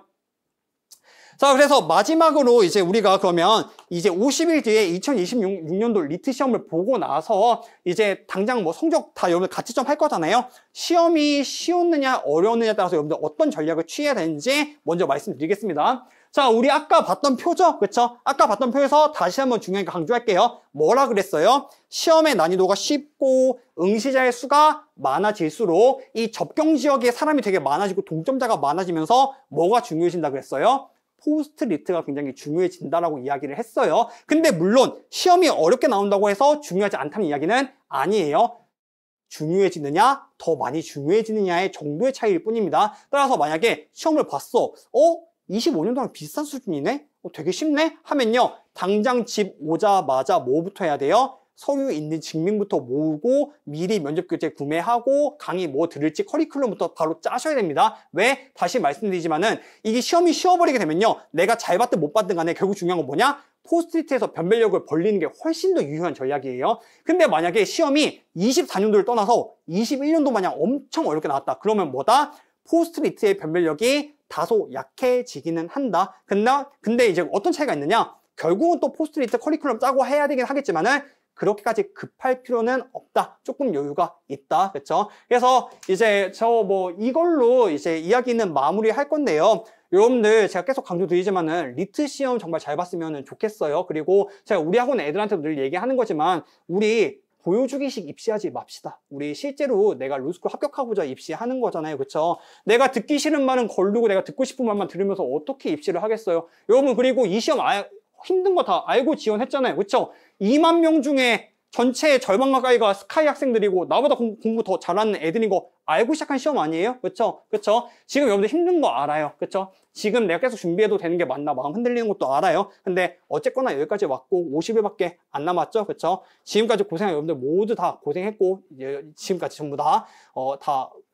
자, 그래서 마지막으로 이제 우리가 그러면 이제 50일 뒤에 2026년도 리트 시험을 보고 나서 이제 당장 뭐 성적 다 여러분들 가치점 할 거잖아요. 시험이 쉬웠느냐 어려웠느냐에 따라서 여러분들 어떤 전략을 취해야 되는지 먼저 말씀드리겠습니다. 자, 우리 아까 봤던 표죠? 그쵸? 아까 봤던 표에서 다시 한번 중요한 거 강조할게요. 뭐라 그랬어요? 시험의 난이도가 쉽고 응시자의 수가 많아질수록 이 접경 지역에 사람이 되게 많아지고 동점자가 많아지면서 뭐가 중요해진다 그랬어요? 포스트리트가 굉장히 중요해진다라고 이야기를 했어요. 근데 물론 시험이 어렵게 나온다고 해서 중요하지 않다는 이야기는 아니에요. 중요해지느냐, 더 많이 중요해지느냐의 정도의 차이일 뿐입니다. 따라서 만약에 시험을 봤어. 25년 동안 비슷한 수준이네? 되게 쉽네? 하면요. 당장 집 오자마자 뭐부터 해야 돼요? 서류 있는 증명부터 모으고 미리 면접교재 구매하고 강의 뭐 들을지 커리큘럼부터 바로 짜셔야 됩니다. 왜? 다시 말씀드리지만은 이게 시험이 쉬워버리게 되면요. 내가 잘 봤든 못 봤든 간에 결국 중요한 건 뭐냐? 포스트리트에서 변별력을 벌리는 게 훨씬 더 유효한 전략이에요. 근데 만약에 시험이 24년도를 떠나서 21년도 마냥 엄청 어렵게 나왔다. 그러면 뭐다? 포스트리트의 변별력이 다소 약해지기는 한다. 근데 이제 어떤 차이가 있느냐? 결국은 또 포스트리트 커리큘럼 짜고 해야 되긴 하겠지만은 그렇게까지 급할 필요는 없다. 조금 여유가 있다. 그렇죠? 그래서 이제 이걸로 이제 이야기는 마무리할 건데요. 여러분들 제가 계속 강조드리지만은 리트 시험 정말 잘 봤으면 좋겠어요. 그리고 제가 우리 학원 애들한테도 늘 얘기하는 거지만 우리 보여주기식 입시하지 맙시다. 우리 실제로 내가 로스쿨 합격하고자 입시하는 거잖아요. 그렇죠? 내가 듣기 싫은 말은 거르고 내가 듣고 싶은 말만 들으면서 어떻게 입시를 하겠어요? 여러분, 그리고 이 시험 힘든 거 다 알고 지원했잖아요. 그렇죠? 2만 명 중에 전체의 절반 가까이가 스카이 학생들이고 나보다 공부 더 잘하는 애들인 거 알고 시작한 시험 아니에요? 그렇죠? 그렇죠? 지금 여러분들 힘든 거 알아요. 그렇죠? 지금 내가 계속 준비해도 되는 게 맞나 마음 흔들리는 것도 알아요. 근데 어쨌거나 여기까지 왔고 50일밖에 안 남았죠. 그렇죠? 지금까지 고생한 여러분들 모두 다 고생했고 지금까지 전부 다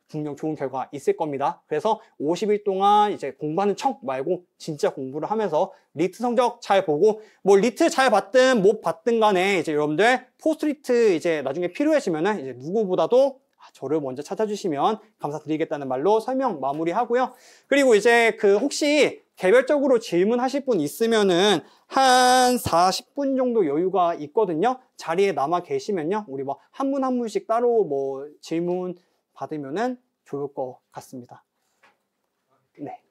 분명 좋은 결과 있을 겁니다. 그래서 50일 동안 이제 공부하는 척 말고 진짜 공부를 하면서 리트 성적 잘 보고, 뭐 리트 잘 봤든 못 봤든 간에 이제 여러분들 포스트리트 이제 나중에 필요해지면은 이제 누구보다도 저를 먼저 찾아주시면 감사드리겠다는 말로 설명 마무리하고요. 그리고 이제 혹시 개별적으로 질문하실 분 있으면은 한 40분 정도 여유가 있거든요. 자리에 남아 계시면요. 우리 뭐 한 분 한 분씩 따로 뭐 질문 받으면은 좋을 것 같습니다. 네.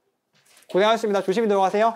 고생하셨습니다. 조심히 들어가세요.